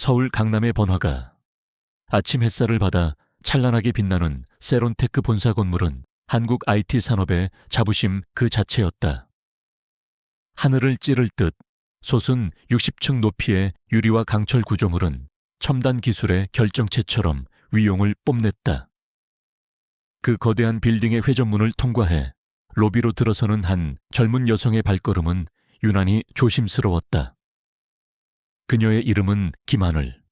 서울 강남의 번화가. 아침 햇살을 받아 찬란하게 빛나는 세론테크 본사 건물은 한국 IT 산업의 자부심 그 자체였다. 하늘을 찌를 듯 솟은 60층 높이의 유리와 강철 구조물은 첨단 기술의 결정체처럼 위용을 뽐냈다. 그 거대한 빌딩의 회전문을 통과해 로비로 들어서는 한 젊은 여성의 발걸음은 유난히 조심스러웠다. 그녀의 이름은 김하늘.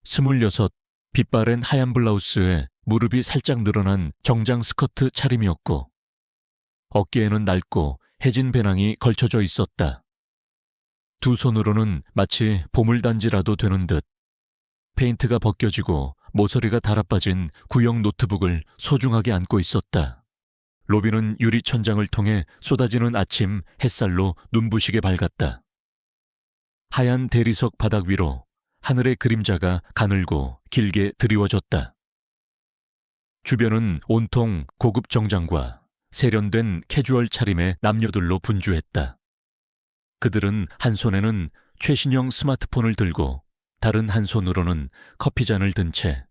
26, 빛바랜 하얀 블라우스에 무릎이 살짝 늘어난 정장 스커트 차림이었고 어깨에는 낡고 해진 배낭이 걸쳐져 있었다. 두 손으로는 마치 보물단지라도 되는 듯 페인트가 벗겨지고 모서리가 달아빠진 구형 노트북을 소중하게 안고 있었다. 로비는 유리 천장을 통해 쏟아지는 아침 햇살로 눈부시게 밝았다. 하얀 대리석 바닥 위로 하늘의 그림자가 가늘고 길게 드리워졌다. 주변은 온통 고급 정장과 세련된 캐주얼 차림의 남녀들로 분주했다. 그들은 한 손에는 최신형 스마트폰을 들고 다른 한 손으로는 커피잔을 든 채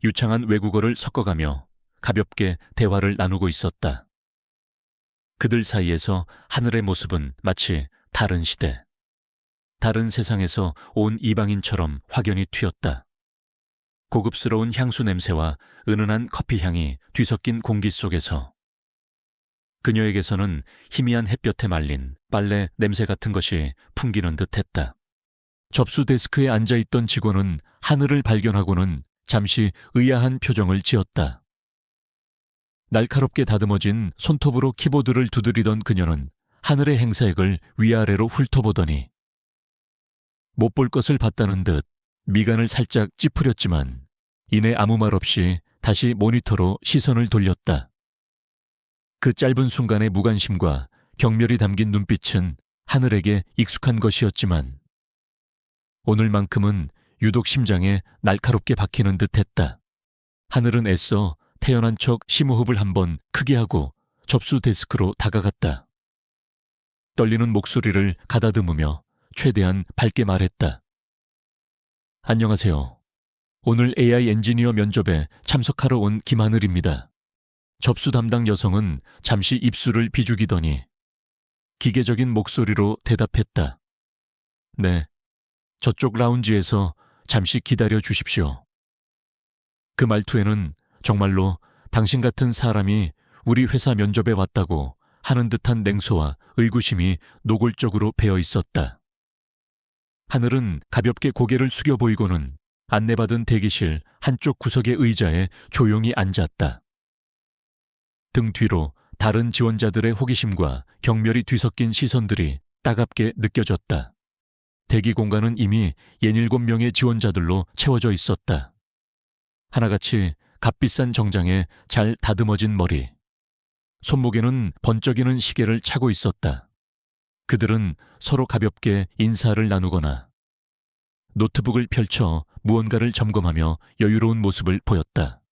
유창한 외국어를 섞어가며 가볍게 대화를 나누고 있었다. 그들 사이에서 하늘의 모습은 마치 다른 시대, 다른 세상에서 온 이방인처럼 확연히 튀었다. 고급스러운 향수 냄새와 은은한 커피 향이 뒤섞인 공기 속에서 그녀에게서는 희미한 햇볕에 말린 빨래 냄새 같은 것이 풍기는 듯했다. 접수 데스크에 앉아있던 직원은 하늘을 발견하고는 잠시 의아한 표정을 지었다. 날카롭게 다듬어진 손톱으로 키보드를 두드리던 그녀는 하늘의 행사액을 위아래로 훑어보더니 못 볼 것을 봤다는 듯 미간을 살짝 찌푸렸지만 이내 아무 말 없이 다시 모니터로 시선을 돌렸다. 그 짧은 순간의 무관심과 경멸이 담긴 눈빛은 하늘에게 익숙한 것이었지만 오늘만큼은 유독 심장에 날카롭게 박히는 듯했다. 하늘은 애써 태연한 척 심호흡을 한번 크게 하고 접수 데스크로 다가갔다. 떨리는 목소리를 가다듬으며 최대한 밝게 말했다. 안녕하세요. 오늘 AI 엔지니어 면접에 참석하러 온 김하늘입니다. 접수 담당 여성은 잠시 입술을 비죽이더니 기계적인 목소리로 대답했다. 네, 저쪽 라운지에서 잠시 기다려 주십시오. 그 말투에는 정말로 당신 같은 사람이 우리 회사 면접에 왔다고 하는 듯한 냉소와 의구심이 노골적으로 배어 있었다. 하늘은 가볍게 고개를 숙여 보이고는 안내받은 대기실 한쪽 구석의 의자에 조용히 앉았다. 등 뒤로 다른 지원자들의 호기심과 경멸이 뒤섞인 시선들이 따갑게 느껴졌다. 대기 공간은 이미 67명의 지원자들로 채워져 있었다. 하나같이 값비싼 정장에 잘 다듬어진 머리, 손목에는 번쩍이는 시계를 차고 있었다. 그들은 서로 가볍게 인사를 나누거나 노트북을 펼쳐 무언가를 점검하며 여유로운 모습을 보였다.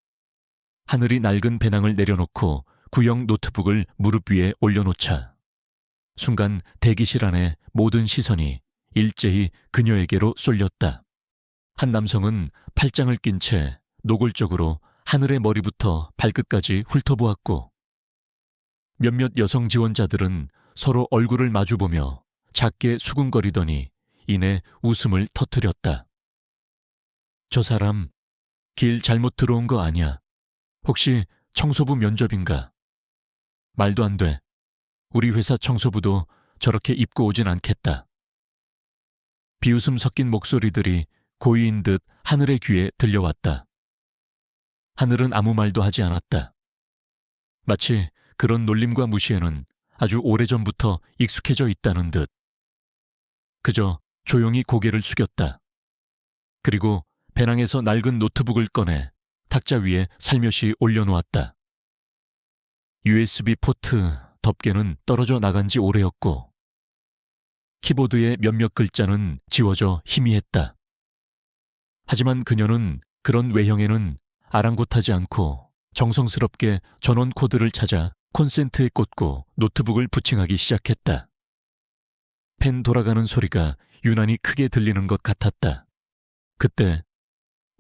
하늘이 낡은 배낭을 내려놓고 구형 노트북을 무릎 위에 올려놓자 순간 대기실 안의 모든 시선이 일제히 그녀에게로 쏠렸다. 한 남성은 팔짱을 낀 채 노골적으로 하늘의 머리부터 발끝까지 훑어보았고 몇몇 여성 지원자들은 서로 얼굴을 마주보며 작게 수군거리더니 이내 웃음을 터뜨렸다. 저 사람 길 잘못 들어온 거 아니야? 혹시 청소부 면접인가? 말도 안 돼. 우리 회사 청소부도 저렇게 입고 오진 않겠다. 비웃음 섞인 목소리들이 고의인 듯 하늘의 귀에 들려왔다. 하늘은 아무 말도 하지 않았다. 마치 그런 놀림과 무시에는 아주 오래전부터 익숙해져 있다는 듯. 그저 조용히 고개를 숙였다. 그리고 배낭에서 낡은 노트북을 꺼내 탁자 위에 살며시 올려놓았다. USB 포트 덮개는 떨어져 나간 지 오래였고 키보드의 몇몇 글자는 지워져 희미했다. 하지만 그녀는 그런 외형에는 아랑곳하지 않고 정성스럽게 전원 코드를 찾아 콘센트에 꽂고 노트북을 부팅하기 시작했다. 펜 돌아가는 소리가 유난히 크게 들리는 것 같았다. 그때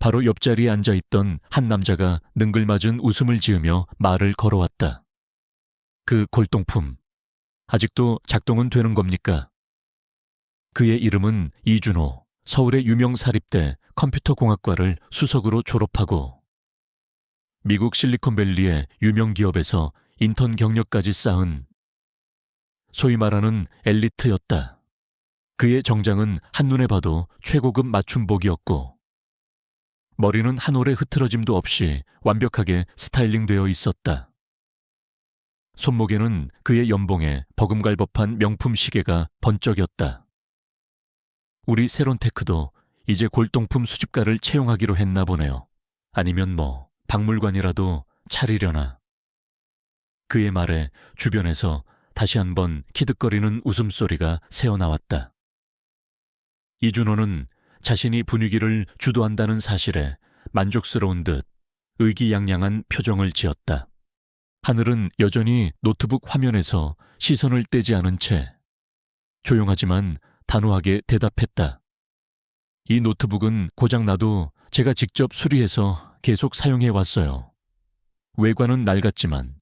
바로 옆자리에 앉아있던 한 남자가 능글맞은 웃음을 지으며 말을 걸어왔다. 그 골동품, 아직도 작동은 되는 겁니까? 그의 이름은 이준호, 서울의 유명 사립대 컴퓨터공학과를 수석으로 졸업하고 미국 실리콘밸리의 유명 기업에서 인턴 경력까지 쌓은 소위 말하는 엘리트였다. 그의 정장은 한눈에 봐도 최고급 맞춤복이었고 머리는 한 올의 흐트러짐도 없이 완벽하게 스타일링되어 있었다. 손목에는 그의 연봉에 버금갈 법한 명품 시계가 번쩍였다. 우리 세론테크도 이제 골동품 수집가를 채용하기로 했나 보네요. 아니면 뭐 박물관이라도 차리려나. 그의 말에 주변에서 다시 한번 키득거리는 웃음소리가 새어나왔다. 이준호는 자신이 분위기를 주도한다는 사실에 만족스러운 듯 의기양양한 표정을 지었다. 하늘은 여전히 노트북 화면에서 시선을 떼지 않은 채 조용하지만 단호하게 대답했다. 이 노트북은 고장나도 제가 직접 수리해서 계속 사용해 왔어요. 외관은 낡았지만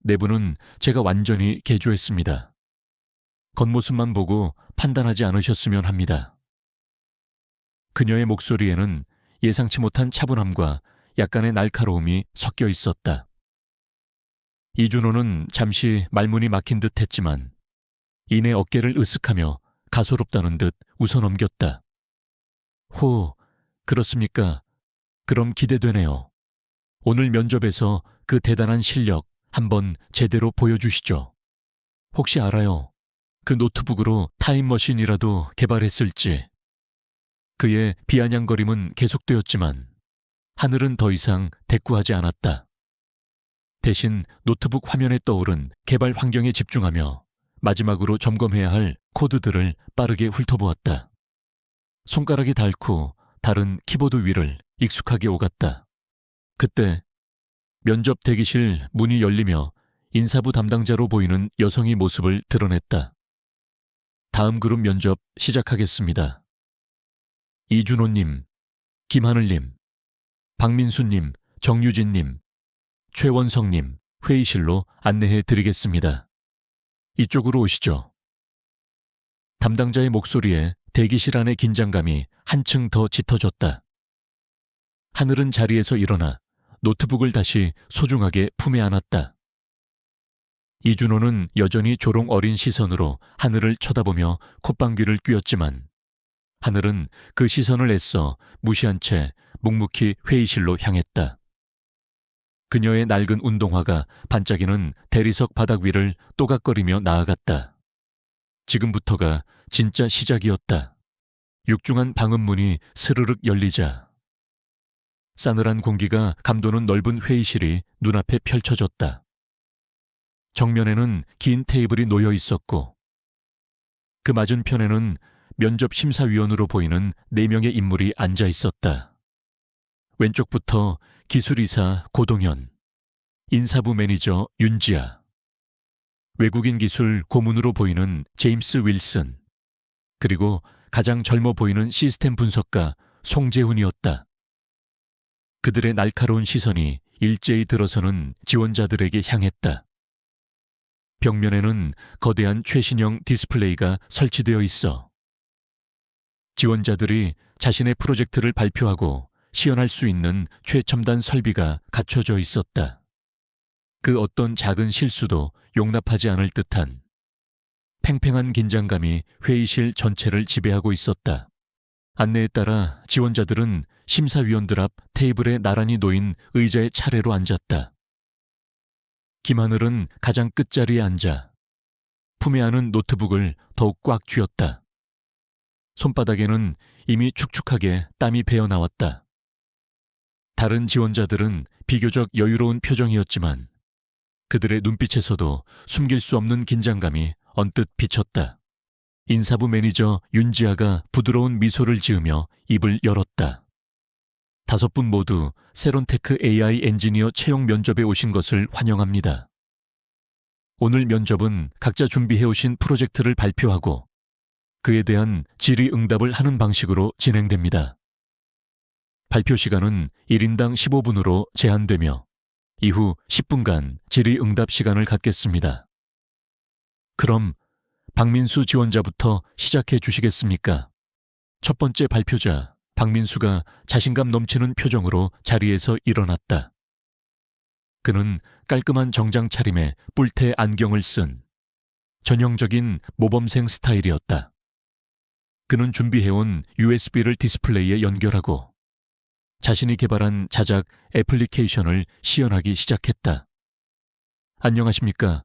내부는 제가 완전히 개조했습니다. 겉모습만 보고 판단하지 않으셨으면 합니다. 그녀의 목소리에는 예상치 못한 차분함과 약간의 날카로움이 섞여 있었다. 이준호는 잠시 말문이 막힌 듯 했지만 이내 어깨를 으쓱하며 가소롭다는 듯 웃어넘겼다. 호, 그렇습니까? 그럼 기대되네요. 오늘 면접에서 그 대단한 실력 한번 제대로 보여주시죠. 혹시 알아요? 그 노트북으로 타임머신이라도 개발했을지. 그의 비아냥거림은 계속되었지만 하늘은 더 이상 대꾸하지 않았다. 대신 노트북 화면에 떠오른 개발 환경에 집중하며 마지막으로 점검해야 할 코드들을 빠르게 훑어보았다. 손가락이 닳고 다른 키보드 위를 익숙하게 오갔다. 그때 면접 대기실 문이 열리며 인사부 담당자로 보이는 여성의 모습을 드러냈다. 다음 그룹 면접 시작하겠습니다. 이준호님, 김하늘님, 박민수님, 정유진님, 최원성님 회의실로 안내해 드리겠습니다. 이쪽으로 오시죠. 담당자의 목소리에 대기실 안의 긴장감이 한층 더 짙어졌다. 하늘은 자리에서 일어나 노트북을 다시 소중하게 품에 안았다. 이준호는 여전히 조롱 어린 시선으로 하늘을 쳐다보며 콧방귀를 뀌었지만 하늘은 그 시선을 애써 무시한 채 묵묵히 회의실로 향했다. 그녀의 낡은 운동화가 반짝이는 대리석 바닥 위를 또각거리며 나아갔다. 지금부터가 진짜 시작이었다. 육중한 방음문이 스르륵 열리자 싸늘한 공기가 감도는 넓은 회의실이 눈앞에 펼쳐졌다. 정면에는 긴 테이블이 놓여 있었고 그 맞은편에는 면접 심사위원으로 보이는 4명의 인물이 앉아 있었다. 왼쪽부터 기술이사 고동현, 인사부 매니저 윤지아, 외국인 기술 고문으로 보이는 제임스 윌슨, 그리고 가장 젊어 보이는 시스템 분석가 송재훈이었다. 그들의 날카로운 시선이 일제히 들어서는 지원자들에게 향했다. 벽면에는 거대한 최신형 디스플레이가 설치되어 있어 지원자들이 자신의 프로젝트를 발표하고 시연할 수 있는 최첨단 설비가 갖춰져 있었다. 그 어떤 작은 실수도 용납하지 않을 듯한 팽팽한 긴장감이 회의실 전체를 지배하고 있었다. 안내에 따라 지원자들은 심사위원들 앞 테이블에 나란히 놓인 의자의 차례로 앉았다. 김하늘은 가장 끝자리에 앉아 품에 안은 노트북을 더욱 꽉 쥐었다. 손바닥에는 이미 축축하게 땀이 배어나왔다. 다른 지원자들은 비교적 여유로운 표정이었지만 그들의 눈빛에서도 숨길 수 없는 긴장감이 언뜻 비쳤다. 인사부 매니저 윤지아가 부드러운 미소를 지으며 입을 열었다. 5분 모두 세론테크 AI 엔지니어 채용 면접에 오신 것을 환영합니다. 오늘 면접은 각자 준비해오신 프로젝트를 발표하고 그에 대한 질의응답을 하는 방식으로 진행됩니다. 발표 시간은 1인당 15분으로 제한되며 이후 10분간 질의응답 시간을 갖겠습니다. 그럼 박민수 지원자부터 시작해 주시겠습니까? 첫 번째 발표자 박민수가 자신감 넘치는 표정으로 자리에서 일어났다. 그는 깔끔한 정장 차림에 뿔테 안경을 쓴 전형적인 모범생 스타일이었다. 그는 준비해온 USB를 디스플레이에 연결하고 자신이 개발한 자작 애플리케이션을 시연하기 시작했다. 안녕하십니까?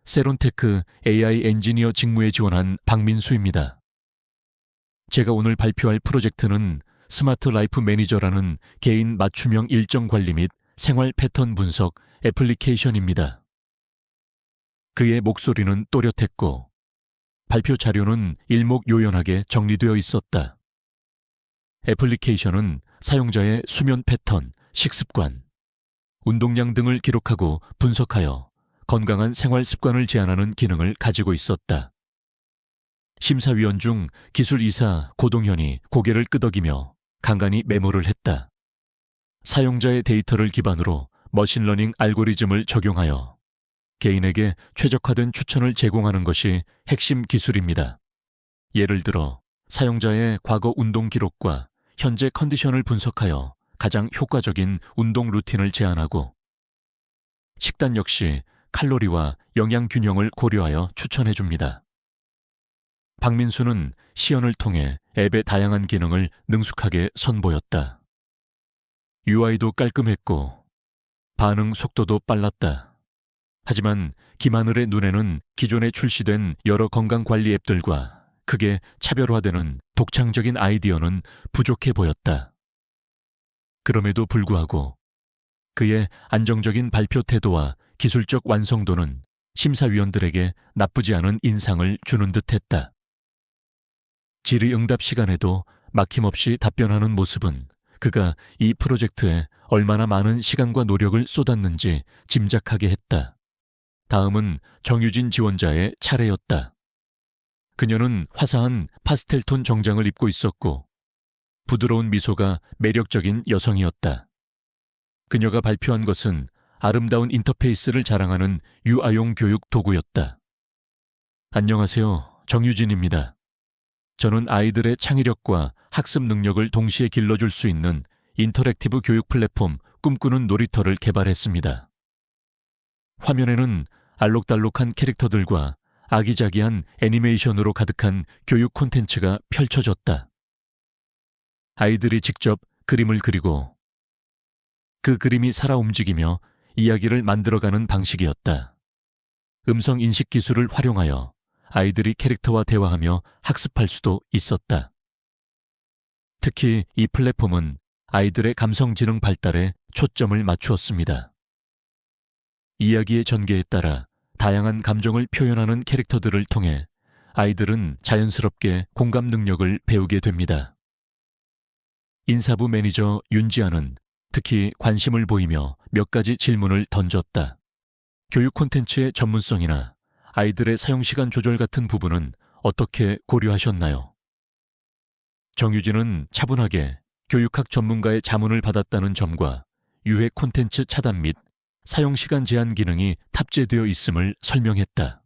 세론테크 AI 엔지니어 직무에 지원한 박민수입니다. 제가 오늘 발표할 프로젝트는 스마트 라이프 매니저라는 개인 맞춤형 일정 관리 및 생활 패턴 분석 애플리케이션입니다. 그의 목소리는 또렷했고 발표 자료는 일목요연하게 정리되어 있었다. 애플리케이션은 사용자의 수면 패턴, 식습관, 운동량 등을 기록하고 분석하여 건강한 생활 습관을 제안하는 기능을 가지고 있었다. 심사위원 중 기술이사 고동현이 고개를 끄덕이며 간간히 메모를 했다. 사용자의 데이터를 기반으로 머신러닝 알고리즘을 적용하여 개인에게 최적화된 추천을 제공하는 것이 핵심 기술입니다. 예를 들어 사용자의 과거 운동 기록과 현재 컨디션을 분석하여 가장 효과적인 운동 루틴을 제안하고 식단 역시 칼로리와 영양 균형을 고려하여 추천해 줍니다. 박민수는 시연을 통해 앱의 다양한 기능을 능숙하게 선보였다. UI도 깔끔했고 반응 속도도 빨랐다. 하지만 김하늘의 눈에는 기존에 출시된 여러 건강관리 앱들과 크게 차별화되는 독창적인 아이디어는 부족해 보였다. 그럼에도 불구하고 그의 안정적인 발표 태도와 기술적 완성도는 심사위원들에게 나쁘지 않은 인상을 주는 듯했다. 질의응답 시간에도 막힘없이 답변하는 모습은 그가 이 프로젝트에 얼마나 많은 시간과 노력을 쏟았는지 짐작하게 했다. 다음은 정유진 지원자의 차례였다. 그녀는 화사한 파스텔톤 정장을 입고 있었고 부드러운 미소가 매력적인 여성이었다. 그녀가 발표한 것은 아름다운 인터페이스를 자랑하는 유아용 교육 도구였다. 안녕하세요. 정유진입니다. 저는 아이들의 창의력과 학습 능력을 동시에 길러줄 수 있는 인터랙티브 교육 플랫폼 꿈꾸는 놀이터를 개발했습니다. 화면에는 알록달록한 캐릭터들과 아기자기한 애니메이션으로 가득한 교육 콘텐츠가 펼쳐졌다. 아이들이 직접 그림을 그리고 그 그림이 살아 움직이며 이야기를 만들어가는 방식이었다. 음성 인식 기술을 활용하여 아이들이 캐릭터와 대화하며 학습할 수도 있었다. 특히 이 플랫폼은 아이들의 감성지능 발달에 초점을 맞추었습니다. 이야기의 전개에 따라 다양한 감정을 표현하는 캐릭터들을 통해 아이들은 자연스럽게 공감 능력을 배우게 됩니다. 인사부 매니저 윤지아는 특히 관심을 보이며 몇 가지 질문을 던졌다. 교육 콘텐츠의 전문성이나 아이들의 사용시간 조절 같은 부분은 어떻게 고려하셨나요? 정유진은 차분하게 교육학 전문가의 자문을 받았다는 점과 유해 콘텐츠 차단 및 사용시간 제한 기능이 탑재되어 있음을 설명했다.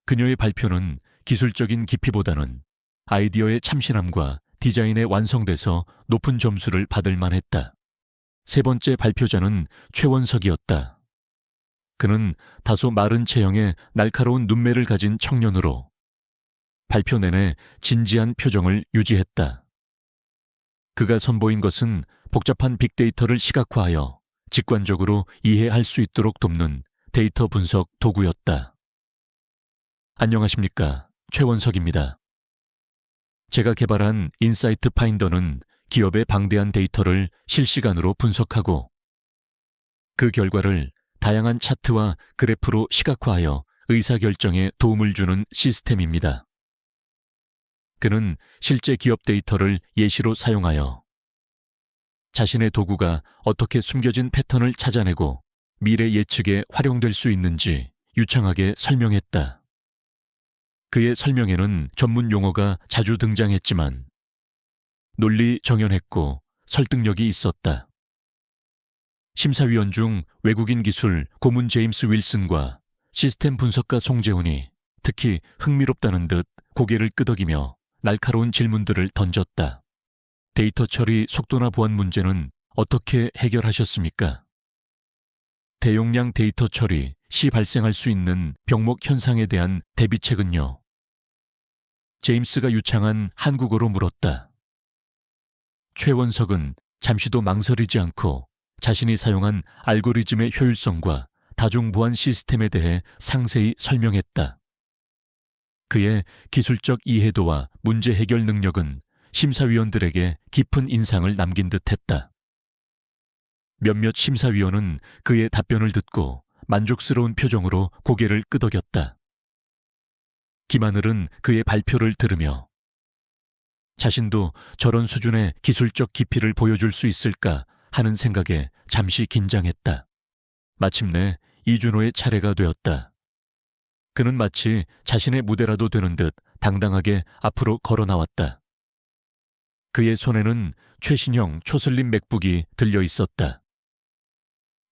그녀의 발표는 기술적인 깊이보다는 아이디어의 참신함과 디자인에 완성돼서 높은 점수를 받을 만했다. 세 번째 발표자는 최원석이었다. 그는 다소 마른 체형에 날카로운 눈매를 가진 청년으로 발표 내내 진지한 표정을 유지했다. 그가 선보인 것은 복잡한 빅데이터를 시각화하여 직관적으로 이해할 수 있도록 돕는 데이터 분석 도구였다. 안녕하십니까? 최원석입니다. 제가 개발한 인사이트 파인더는 기업의 방대한 데이터를 실시간으로 분석하고 그 결과를 다양한 차트와 그래프로 시각화하여 의사결정에 도움을 주는 시스템입니다. 그는 실제 기업 데이터를 예시로 사용하여 자신의 도구가 어떻게 숨겨진 패턴을 찾아내고 미래 예측에 활용될 수 있는지 유창하게 설명했다. 그의 설명에는 전문 용어가 자주 등장했지만 논리 정연했고 설득력이 있었다. 심사위원 중 외국인 기술 고문 제임스 윌슨과 시스템 분석가 송재훈이 특히 흥미롭다는 듯 고개를 끄덕이며 날카로운 질문들을 던졌다. 데이터 처리 속도나 보안 문제는 어떻게 해결하셨습니까? 대용량 데이터 처리 시 발생할 수 있는 병목 현상에 대한 대비책은요? 제임스가 유창한 한국어로 물었다. 최원석은 잠시도 망설이지 않고 자신이 사용한 알고리즘의 효율성과 다중보안 시스템에 대해 상세히 설명했다. 그의 기술적 이해도와 문제 해결 능력은 심사위원들에게 깊은 인상을 남긴 듯했다. 몇몇 심사위원은 그의 답변을 듣고 만족스러운 표정으로 고개를 끄덕였다. 김하늘은 그의 발표를 들으며 자신도 저런 수준의 기술적 깊이를 보여줄 수 있을까 하는 생각에 잠시 긴장했다. 마침내 이준호의 차례가 되었다. 그는 마치 자신의 무대라도 되는 듯 당당하게 앞으로 걸어 나왔다. 그의 손에는 최신형 초슬림 맥북이 들려 있었다.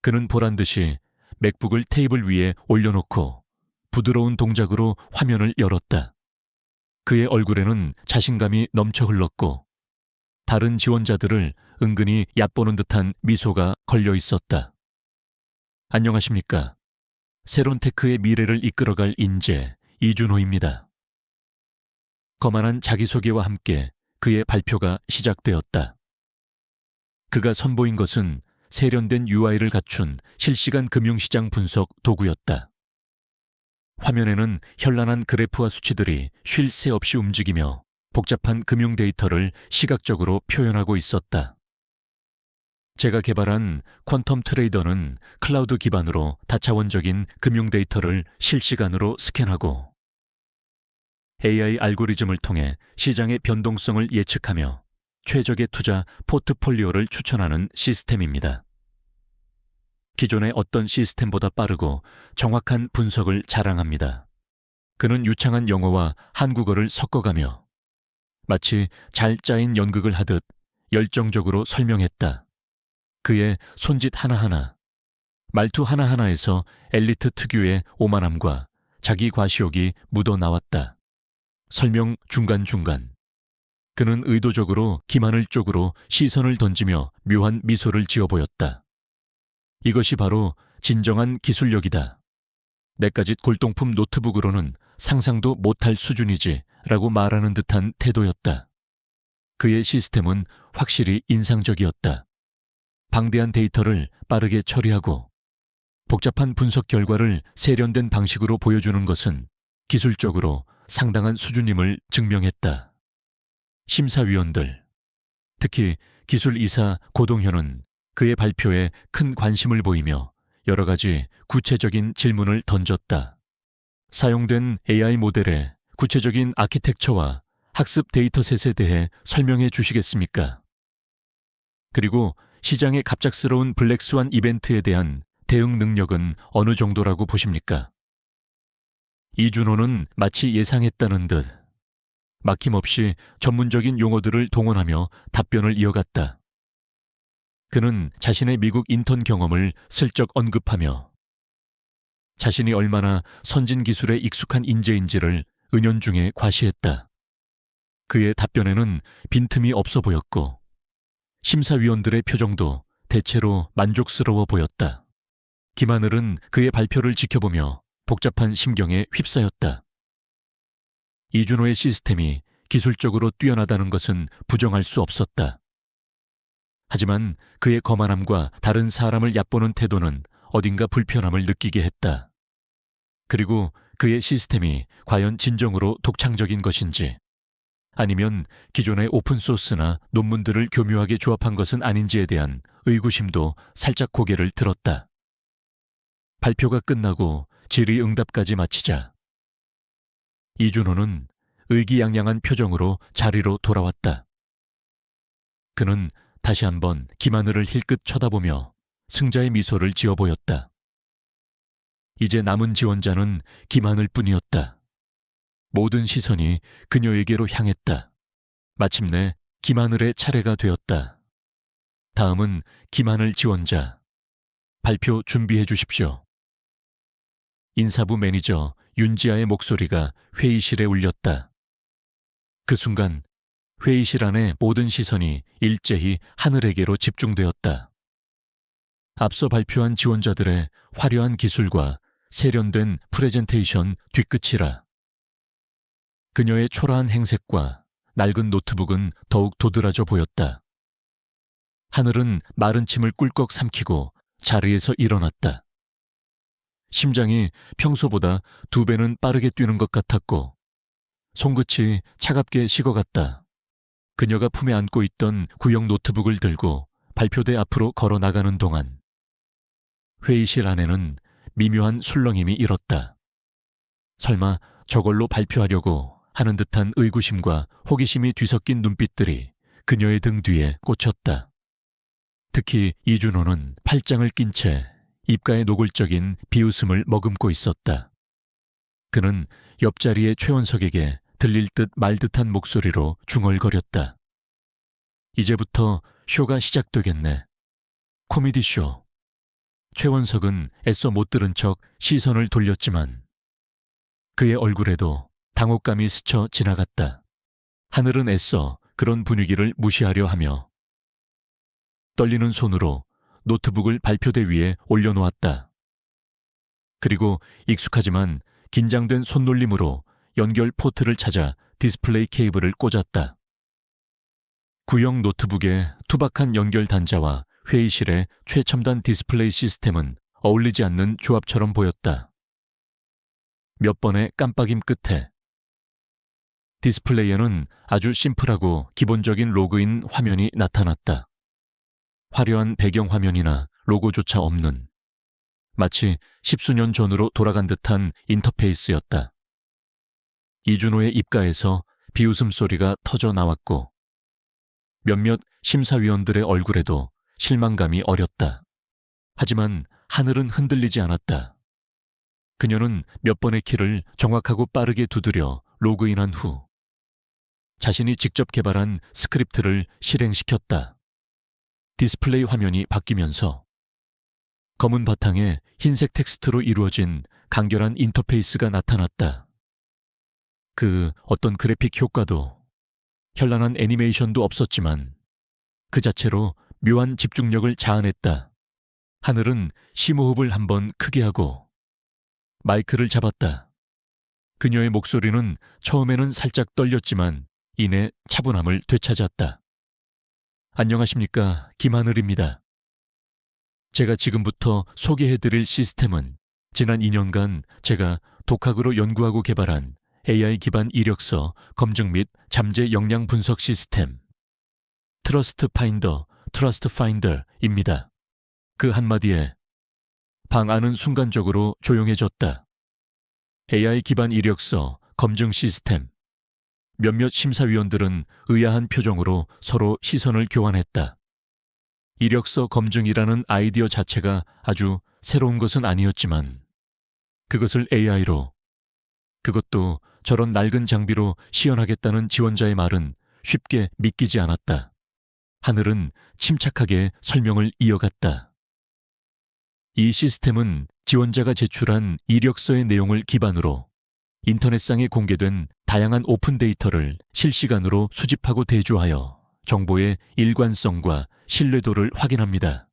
그는 보란듯이 맥북을 테이블 위에 올려놓고 부드러운 동작으로 화면을 열었다. 그의 얼굴에는 자신감이 넘쳐 흘렀고 다른 지원자들을 은근히 얕보는 듯한 미소가 걸려 있었다. 안녕하십니까. 세론테크의 미래를 이끌어갈 인재 이준호입니다. 거만한 자기소개와 함께 그의 발표가 시작되었다. 그가 선보인 것은 세련된 UI를 갖춘 실시간 금융시장 분석 도구였다. 화면에는 현란한 그래프와 수치들이 쉴 새 없이 움직이며 복잡한 금융 데이터를 시각적으로 표현하고 있었다. 제가 개발한 퀀텀 트레이더는 클라우드 기반으로 다차원적인 금융 데이터를 실시간으로 스캔하고 AI 알고리즘을 통해 시장의 변동성을 예측하며 최적의 투자 포트폴리오를 추천하는 시스템입니다. 기존의 어떤 시스템보다 빠르고 정확한 분석을 자랑합니다. 그는 유창한 영어와 한국어를 섞어가며 마치 잘 짜인 연극을 하듯 열정적으로 설명했다. 그의 손짓 하나하나, 말투 하나하나에서 엘리트 특유의 오만함과 자기 과시욕이 묻어나왔다. 설명 중간중간. 그는 의도적으로 김하늘 쪽으로 시선을 던지며 묘한 미소를 지어 보였다. 이것이 바로 진정한 기술력이다. 내까짓 골동품 노트북으로는 상상도 못할 수준이지 라고 말하는 듯한 태도였다. 그의 시스템은 확실히 인상적이었다. 방대한 데이터를 빠르게 처리하고 복잡한 분석 결과를 세련된 방식으로 보여주는 것은 기술적으로 상당한 수준임을 증명했다. 심사위원들, 특히 기술이사 고동현은 그의 발표에 큰 관심을 보이며 여러 가지 구체적인 질문을 던졌다. 사용된 AI 모델의 구체적인 아키텍처와 학습 데이터셋에 대해 설명해 주시겠습니까? 그리고 시장의 갑작스러운 블랙스완 이벤트에 대한 대응 능력은 어느 정도라고 보십니까? 이준호는 마치 예상했다는 듯 막힘없이 전문적인 용어들을 동원하며 답변을 이어갔다. 그는 자신의 미국 인턴 경험을 슬쩍 언급하며 자신이 얼마나 선진 기술에 익숙한 인재인지를 은연중에 과시했다. 그의 답변에는 빈틈이 없어 보였고 심사위원들의 표정도 대체로 만족스러워 보였다. 김하늘은 그의 발표를 지켜보며 복잡한 심경에 휩싸였다. 이준호의 시스템이 기술적으로 뛰어나다는 것은 부정할 수 없었다. 하지만 그의 거만함과 다른 사람을 얕보는 태도는 어딘가 불편함을 느끼게 했다. 그리고 그의 시스템이 과연 진정으로 독창적인 것인지 아니면 기존의 오픈소스나 논문들을 교묘하게 조합한 것은 아닌지에 대한 의구심도 살짝 고개를 들었다. 발표가 끝나고 질의응답까지 마치자 이준호는 의기양양한 표정으로 자리로 돌아왔다. 그는 다시 한번 김하늘을 힐끗 쳐다보며 승자의 미소를 지어 보였다. 이제 남은 지원자는 김하늘뿐이었다. 모든 시선이 그녀에게로 향했다. 마침내 김하늘의 차례가 되었다. 다음은 김하늘 지원자. 발표 준비해 주십시오. 인사부 매니저 윤지아의 목소리가 회의실에 울렸다. 그 순간 회의실 안의 모든 시선이 일제히 하늘에게로 집중되었다. 앞서 발표한 지원자들의 화려한 기술과 세련된 프레젠테이션 뒤끝이라. 그녀의 초라한 행색과 낡은 노트북은 더욱 도드라져 보였다. 하늘은 마른 침을 꿀꺽 삼키고 자리에서 일어났다. 심장이 평소보다 2배는 빠르게 뛰는 것 같았고 손끝이 차갑게 식어갔다. 그녀가 품에 안고 있던 구형 노트북을 들고 발표대 앞으로 걸어 나가는 동안 회의실 안에는 미묘한 술렁임이 일었다. 설마 저걸로 발표하려고 하는 듯한 의구심과 호기심이 뒤섞인 눈빛들이 그녀의 등 뒤에 꽂혔다. 특히 이준호는 팔짱을 낀 채 입가에 노골적인 비웃음을 머금고 있었다. 그는 옆자리의 최원석에게 들릴 듯 말 듯한 목소리로 중얼거렸다. 이제부터 쇼가 시작되겠네. 코미디 쇼. 최원석은 애써 못 들은 척 시선을 돌렸지만 그의 얼굴에도 당혹감이 스쳐 지나갔다. 하늘은 애써 그런 분위기를 무시하려 하며 떨리는 손으로 노트북을 발표대 위에 올려놓았다. 그리고 익숙하지만 긴장된 손놀림으로 연결 포트를 찾아 디스플레이 케이블을 꽂았다. 구형 노트북의 투박한 연결 단자와 회의실의 최첨단 디스플레이 시스템은 어울리지 않는 조합처럼 보였다. 몇 번의 깜빡임 끝에 디스플레이에는 아주 심플하고 기본적인 로그인 화면이 나타났다. 화려한 배경 화면이나 로고조차 없는 마치 십수년 전으로 돌아간 듯한 인터페이스였다. 이준호의 입가에서 비웃음 소리가 터져 나왔고 몇몇 심사위원들의 얼굴에도 실망감이 어렸다. 하지만 하늘은 흔들리지 않았다. 그녀는 몇 번의 키를 정확하고 빠르게 두드려 로그인한 후 자신이 직접 개발한 스크립트를 실행시켰다. 디스플레이 화면이 바뀌면서 검은 바탕에 흰색 텍스트로 이루어진 간결한 인터페이스가 나타났다. 그 어떤 그래픽 효과도 현란한 애니메이션도 없었지만 그 자체로 묘한 집중력을 자아냈다. 하늘은 심호흡을 한번 크게 하고 마이크를 잡았다. 그녀의 목소리는 처음에는 살짝 떨렸지만 이내 차분함을 되찾았다. 안녕하십니까, 김하늘입니다. 제가 지금부터 소개해드릴 시스템은 지난 2년간 제가 독학으로 연구하고 개발한 AI 기반 이력서 검증 및 잠재 역량 분석 시스템 트러스트 파인더입니다. 그 한마디에 방 안은 순간적으로 조용해졌다. AI 기반 이력서 검증 시스템. 몇몇 심사위원들은 의아한 표정으로 서로 시선을 교환했다. 이력서 검증이라는 아이디어 자체가 아주 새로운 것은 아니었지만 그것을 AI로, 그것도 저런 낡은 장비로 시연하겠다는 지원자의 말은 쉽게 믿기지 않았다. 하늘은 침착하게 설명을 이어갔다. 이 시스템은 지원자가 제출한 이력서의 내용을 기반으로 인터넷상에 공개된 다양한 오픈 데이터를 실시간으로 수집하고 대조하여 정보의 일관성과 신뢰도를 확인합니다.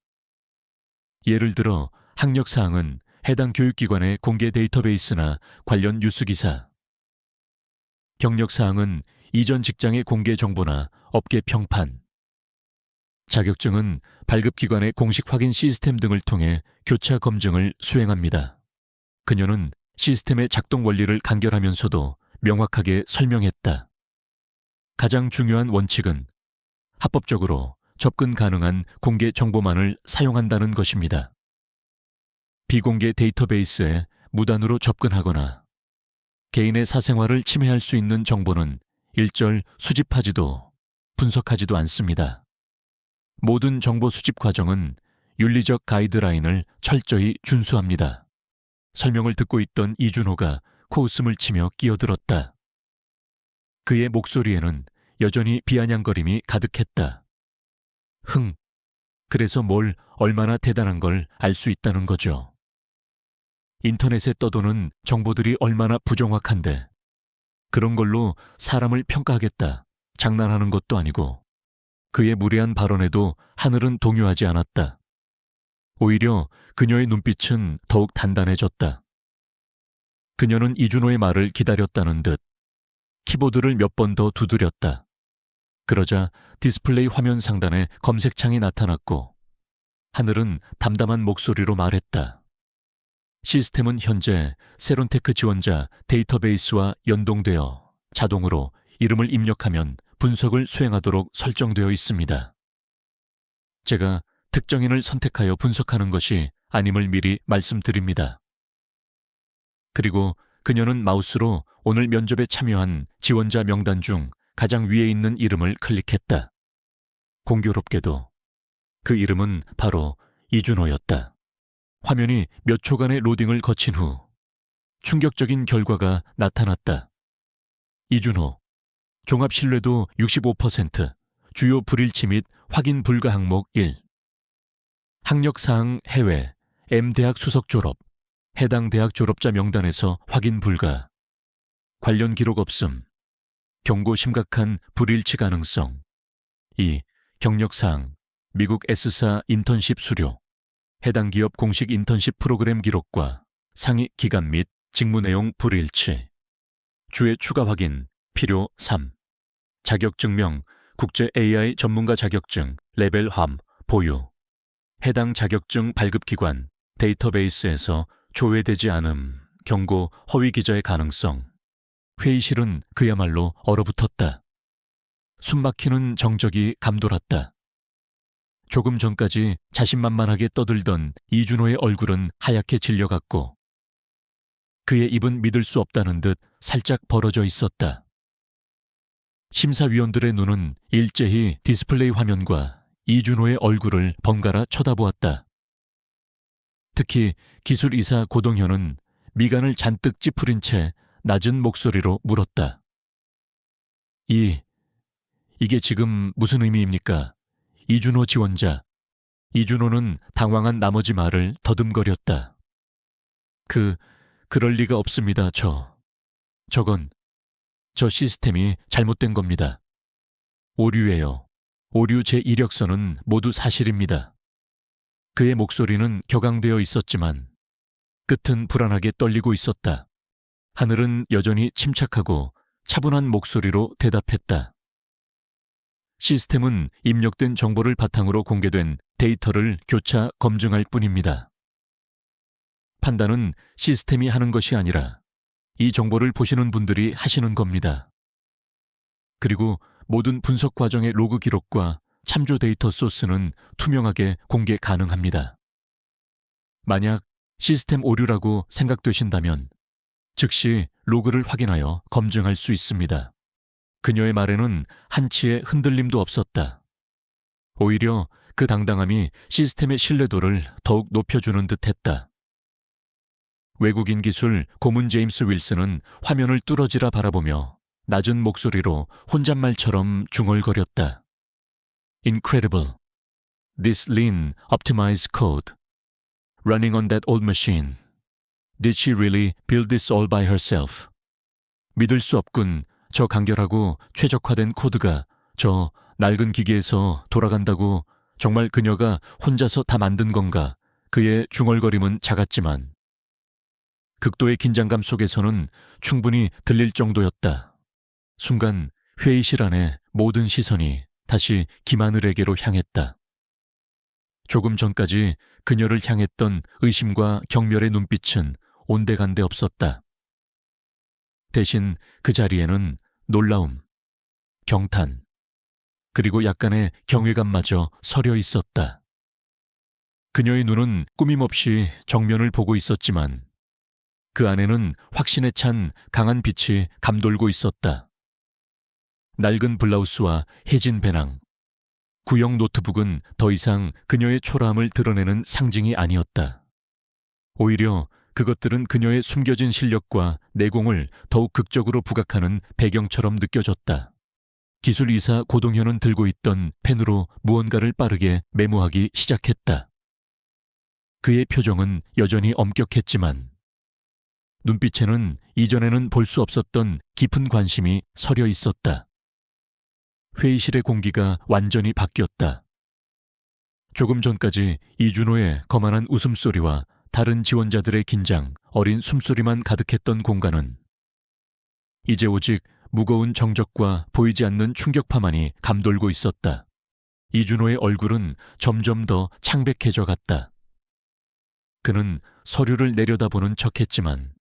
예를 들어 학력사항은 해당 교육기관의 공개 데이터베이스나 관련 뉴스기사, 경력사항은 이전 직장의 공개 정보나 업계 평판, 자격증은 발급기관의 공식 확인 시스템 등을 통해 교차 검증을 수행합니다. 그녀는 시스템의 작동 원리를 간결하면서도 명확하게 설명했다. 가장 중요한 원칙은 합법적으로 접근 가능한 공개 정보만을 사용한다는 것입니다. 비공개 데이터베이스에 무단으로 접근하거나 개인의 사생활을 침해할 수 있는 정보는 일절 수집하지도 분석하지도 않습니다. 모든 정보 수집 과정은 윤리적 가이드라인을 철저히 준수합니다. 설명을 듣고 있던 이준호가 코웃음을 치며 끼어들었다. 그의 목소리에는 여전히 비아냥거림이 가득했다. 그래서 뭘 얼마나 대단한 걸 알 수 있다는 거죠. 인터넷에 떠도는 정보들이 얼마나 부정확한데 그런 걸로 사람을 평가하겠다. 장난하는 것도 아니고 그의 무례한 발언에도 하늘은 동요하지 않았다. 오히려 그녀의 눈빛은 더욱 단단해졌다. 그녀는 이준호의 말을 기다렸다는 듯 키보드를 몇 번 더 두드렸다. 그러자 디스플레이 화면 상단에 검색창이 나타났고 하늘은 담담한 목소리로 말했다. 시스템은 현재 세론테크 지원자 데이터베이스와 연동되어 자동으로 이름을 입력하면 분석을 수행하도록 설정되어 있습니다. 제가 특정인을 선택하여 분석하는 것이 아님을 미리 말씀드립니다. 그리고 그녀는 마우스로 오늘 면접에 참여한 지원자 명단 중 가장 위에 있는 이름을 클릭했다. 공교롭게도 그 이름은 바로 이준호였다. 화면이 몇 초간의 로딩을 거친 후 충격적인 결과가 나타났다. 이준호, 종합 신뢰도 65%, 주요 불일치 및 확인 불가 항목 1. 학력사항 해외, M대학 수석 졸업, 해당 대학 졸업자 명단에서 확인 불가, 관련 기록 없음, 경고 심각한 불일치 가능성. 2. 경력사항, 미국 S사 인턴십 수료, 해당 기업 공식 인턴십 프로그램 기록과 상위 기간 및 직무 내용 불일치. 주의 추가 확인, 필요 3. 자격증명, 국제 AI 전문가 자격증, 레벨 함, 보유. 해당 자격증 발급기관, 데이터베이스에서 조회되지 않음, 경고 허위 기자의 가능성. 회의실은 그야말로 얼어붙었다. 숨막히는 정적이 감돌았다. 조금 전까지 자신만만하게 떠들던 이준호의 얼굴은 하얗게 질려갔고 그의 입은 믿을 수 없다는 듯 살짝 벌어져 있었다. 심사위원들의 눈은 일제히 디스플레이 화면과 이준호의 얼굴을 번갈아 쳐다보았다. 특히 기술이사 고동현은 미간을 잔뜩 찌푸린 채 낮은 목소리로 물었다. 이게 지금 무슨 의미입니까? 이준호 지원자. 이준호는 당황한 나머지 말을 더듬거렸다. 그럴 리가 없습니다, 저 시스템이 잘못된 겁니다. 오류예요. 오류 제 이력서는 모두 사실입니다. 그의 목소리는 격앙되어 있었지만 끝은 불안하게 떨리고 있었다. 하늘은 여전히 침착하고 차분한 목소리로 대답했다. 시스템은 입력된 정보를 바탕으로 공개된 데이터를 교차 검증할 뿐입니다. 판단은 시스템이 하는 것이 아니라 이 정보를 보시는 분들이 하시는 겁니다. 그리고 모든 분석 과정의 로그 기록과 참조 데이터 소스는 투명하게 공개 가능합니다. 만약 시스템 오류라고 생각되신다면 즉시 로그를 확인하여 검증할 수 있습니다. 그녀의 말에는 한치의 흔들림도 없었다. 오히려 그 당당함이 시스템의 신뢰도를 더욱 높여주는 듯했다. 외국인 기술 고문 제임스 윌슨은 화면을 뚫어지라 바라보며 낮은 목소리로 혼잣말처럼 중얼거렸다. Incredible. This lean, optimized code. Running on that old machine. Did she really build this all by herself? 믿을 수 없군. 저 간결하고 최적화된 코드가 저 낡은 기계에서 돌아간다고 정말 그녀가 혼자서 다 만든 건가? 그의 중얼거림은 작았지만 극도의 긴장감 속에서는 충분히 들릴 정도였다. 순간 회의실 안에 모든 시선이 다시 김하늘에게로 향했다. 조금 전까지 그녀를 향했던 의심과 경멸의 눈빛은 온데간데 없었다. 대신 그 자리에는 놀라움, 경탄, 그리고 약간의 경외감마저 서려 있었다. 그녀의 눈은 꾸밈없이 정면을 보고 있었지만 그 안에는 확신에 찬 강한 빛이 감돌고 있었다. 낡은 블라우스와 해진 배낭, 구형 노트북은 더 이상 그녀의 초라함을 드러내는 상징이 아니었다. 오히려 그것들은 그녀의 숨겨진 실력과 내공을 더욱 극적으로 부각하는 배경처럼 느껴졌다. 기술이사 고동현은 들고 있던 펜으로 무언가를 빠르게 메모하기 시작했다. 그의 표정은 여전히 엄격했지만 눈빛에는 이전에는 볼 수 없었던 깊은 관심이 서려 있었다. 회의실의 공기가 완전히 바뀌었다. 조금 전까지 이준호의 거만한 웃음소리와 다른 지원자들의 긴장, 어린 숨소리만 가득했던 공간은 이제 오직 무거운 정적과 보이지 않는 충격파만이 감돌고 있었다. 이준호의 얼굴은 점점 더 창백해져 갔다. 그는 서류를 내려다보는 척했지만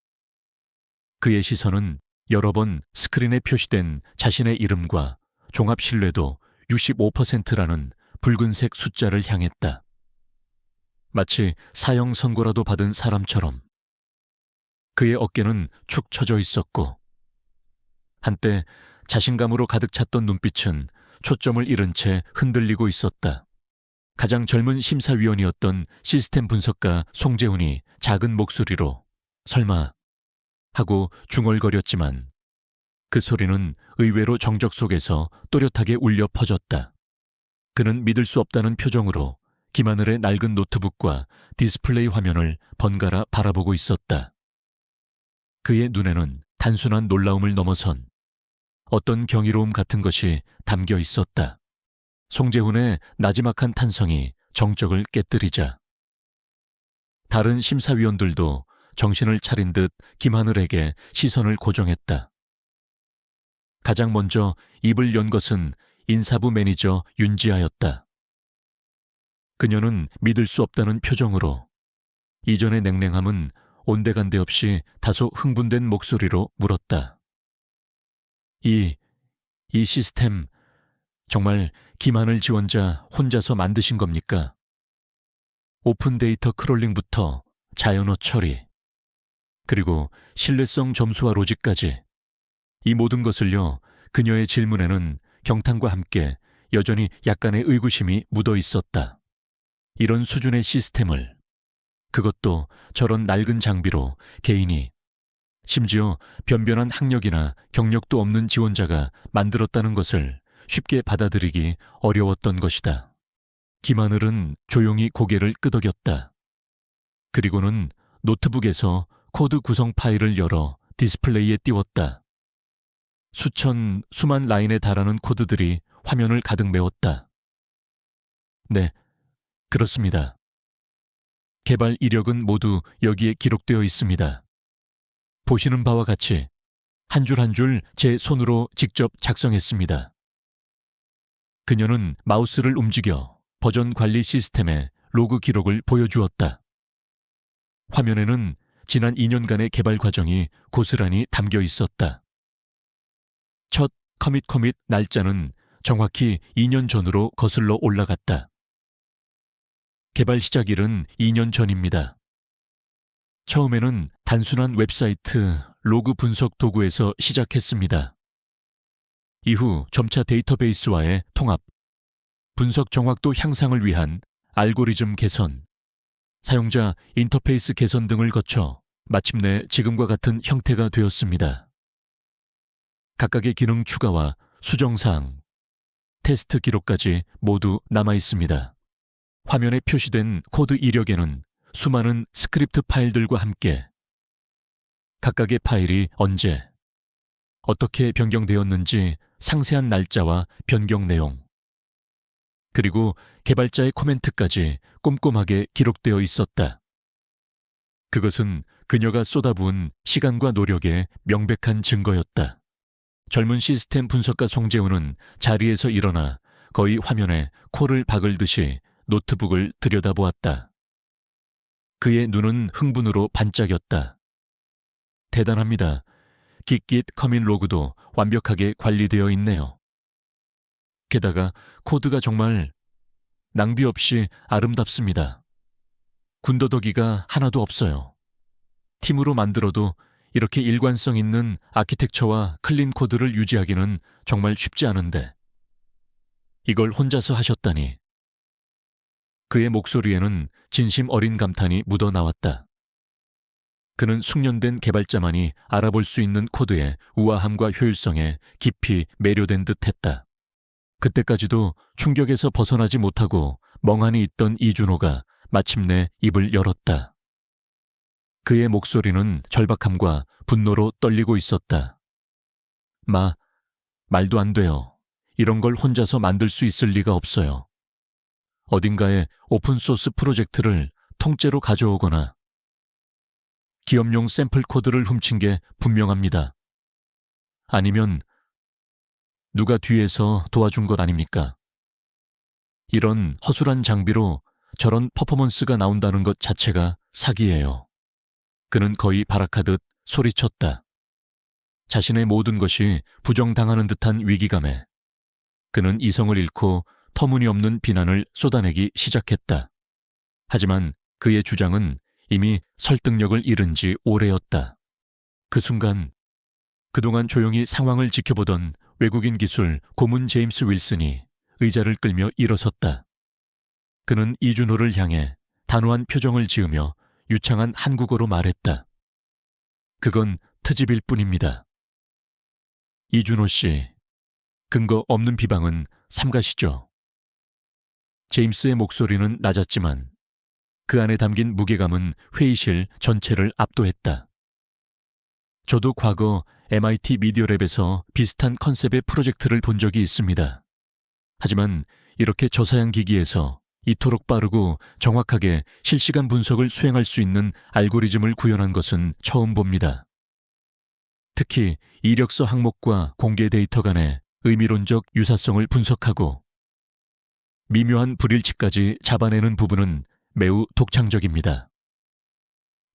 그의 시선은 여러 번 스크린에 표시된 자신의 이름과 종합신뢰도 65%라는 붉은색 숫자를 향했다. 마치 사형 선고라도 받은 사람처럼 그의 어깨는 축 처져 있었고 한때 자신감으로 가득 찼던 눈빛은 초점을 잃은 채 흔들리고 있었다. 가장 젊은 심사위원이었던 시스템 분석가 송재훈이 작은 목소리로 설마 하고 중얼거렸지만 그 소리는 의외로 정적 속에서 또렷하게 울려 퍼졌다. 그는 믿을 수 없다는 표정으로 김하늘의 낡은 노트북과 디스플레이 화면을 번갈아 바라보고 있었다. 그의 눈에는 단순한 놀라움을 넘어선 어떤 경이로움 같은 것이 담겨 있었다. 송재훈의 나지막한 탄성이 정적을 깨뜨리자 다른 심사위원들도 정신을 차린 듯 김하늘에게 시선을 고정했다. 가장 먼저 입을 연 것은 인사부 매니저 윤지아였다. 그녀는 믿을 수 없다는 표정으로 이전의 냉랭함은 온데간데 없이 다소 흥분된 목소리로 물었다. 이 시스템 정말 김하늘 지원자 혼자서 만드신 겁니까? 오픈 데이터 크롤링부터 자연어 처리, 그리고 신뢰성 점수와 로직까지 이 모든 것을요, 그녀의 질문에는 경탄과 함께 여전히 약간의 의구심이 묻어 있었다. 이런 수준의 시스템을, 그것도 저런 낡은 장비로 개인이, 심지어 변변한 학력이나 경력도 없는 지원자가 만들었다는 것을 쉽게 받아들이기 어려웠던 것이다. 김하늘은 조용히 고개를 끄덕였다. 그리고는 노트북에서 코드 구성 파일을 열어 디스플레이에 띄웠다. 수만 라인에 달하는 코드들이 화면을 가득 메웠다. 네, 그렇습니다. 개발 이력은 모두 여기에 기록되어 있습니다. 보시는 바와 같이 한 줄 한 줄 제 손으로 직접 작성했습니다. 그녀는 마우스를 움직여 버전 관리 시스템의 로그 기록을 보여주었다. 화면에는 지난 2년간의 개발 과정이 고스란히 담겨 있었다. 첫 커밋 날짜는 정확히 2년 전으로 거슬러 올라갔다. 개발 시작일은 2년 전입니다. 처음에는 단순한 웹사이트 로그 분석 도구에서 시작했습니다. 이후 점차 데이터베이스와의 통합, 분석 정확도 향상을 위한 알고리즘 개선, 사용자 인터페이스 개선 등을 거쳐 마침내 지금과 같은 형태가 되었습니다. 각각의 기능 추가와 수정사항, 테스트 기록까지 모두 남아 있습니다. 화면에 표시된 코드 이력에는 수많은 스크립트 파일들과 함께 각각의 파일이 언제, 어떻게 변경되었는지 상세한 날짜와 변경 내용, 그리고 개발자의 코멘트까지 꼼꼼하게 기록되어 있었다. 그것은 그녀가 쏟아부은 시간과 노력의 명백한 증거였다. 젊은 시스템 분석가 송재훈은 자리에서 일어나 거의 화면에 코를 박을듯이 노트북을 들여다보았다. 그의 눈은 흥분으로 반짝였다. 대단합니다. 깃깃 커밋 로그도 완벽하게 관리되어 있네요. 게다가 코드가 정말 낭비 없이 아름답습니다. 군더더기가 하나도 없어요. 팀으로 만들어도 이렇게 일관성 있는 아키텍처와 클린 코드를 유지하기는 정말 쉽지 않은데 이걸 혼자서 하셨다니. 그의 목소리에는 진심 어린 감탄이 묻어나왔다. 그는 숙련된 개발자만이 알아볼 수 있는 코드의 우아함과 효율성에 깊이 매료된 듯했다. 그때까지도 충격에서 벗어나지 못하고 멍하니 있던 이준호가 마침내 입을 열었다. 그의 목소리는 절박함과 분노로 떨리고 있었다. 말도 안 돼요. 이런 걸 혼자서 만들 수 있을 리가 없어요. 어딘가에 오픈소스 프로젝트를 통째로 가져오거나 기업용 샘플 코드를 훔친 게 분명합니다. 아니면 누가 뒤에서 도와준 것 아닙니까? 이런 허술한 장비로 저런 퍼포먼스가 나온다는 것 자체가 사기예요. 그는 거의 발악하듯 소리쳤다. 자신의 모든 것이 부정당하는 듯한 위기감에 그는 이성을 잃고 터무니없는 비난을 쏟아내기 시작했다. 하지만 그의 주장은 이미 설득력을 잃은 지 오래였다. 그 순간 그동안 조용히 상황을 지켜보던 외국인 기술 고문 제임스 윌슨이 의자를 끌며 일어섰다. 그는 이준호를 향해 단호한 표정을 지으며 유창한 한국어로 말했다. 그건 트집일 뿐입니다. 이준호 씨, 근거 없는 비방은 삼가시죠. 제임스의 목소리는 낮았지만 그 안에 담긴 무게감은 회의실 전체를 압도했다. 저도 과거 MIT 미디어랩에서 비슷한 컨셉의 프로젝트를 본 적이 있습니다. 하지만 이렇게 저사양 기기에서 이토록 빠르고 정확하게 실시간 분석을 수행할 수 있는 알고리즘을 구현한 것은 처음 봅니다. 특히 이력서 항목과 공개 데이터 간의 의미론적 유사성을 분석하고 미묘한 불일치까지 잡아내는 부분은 매우 독창적입니다.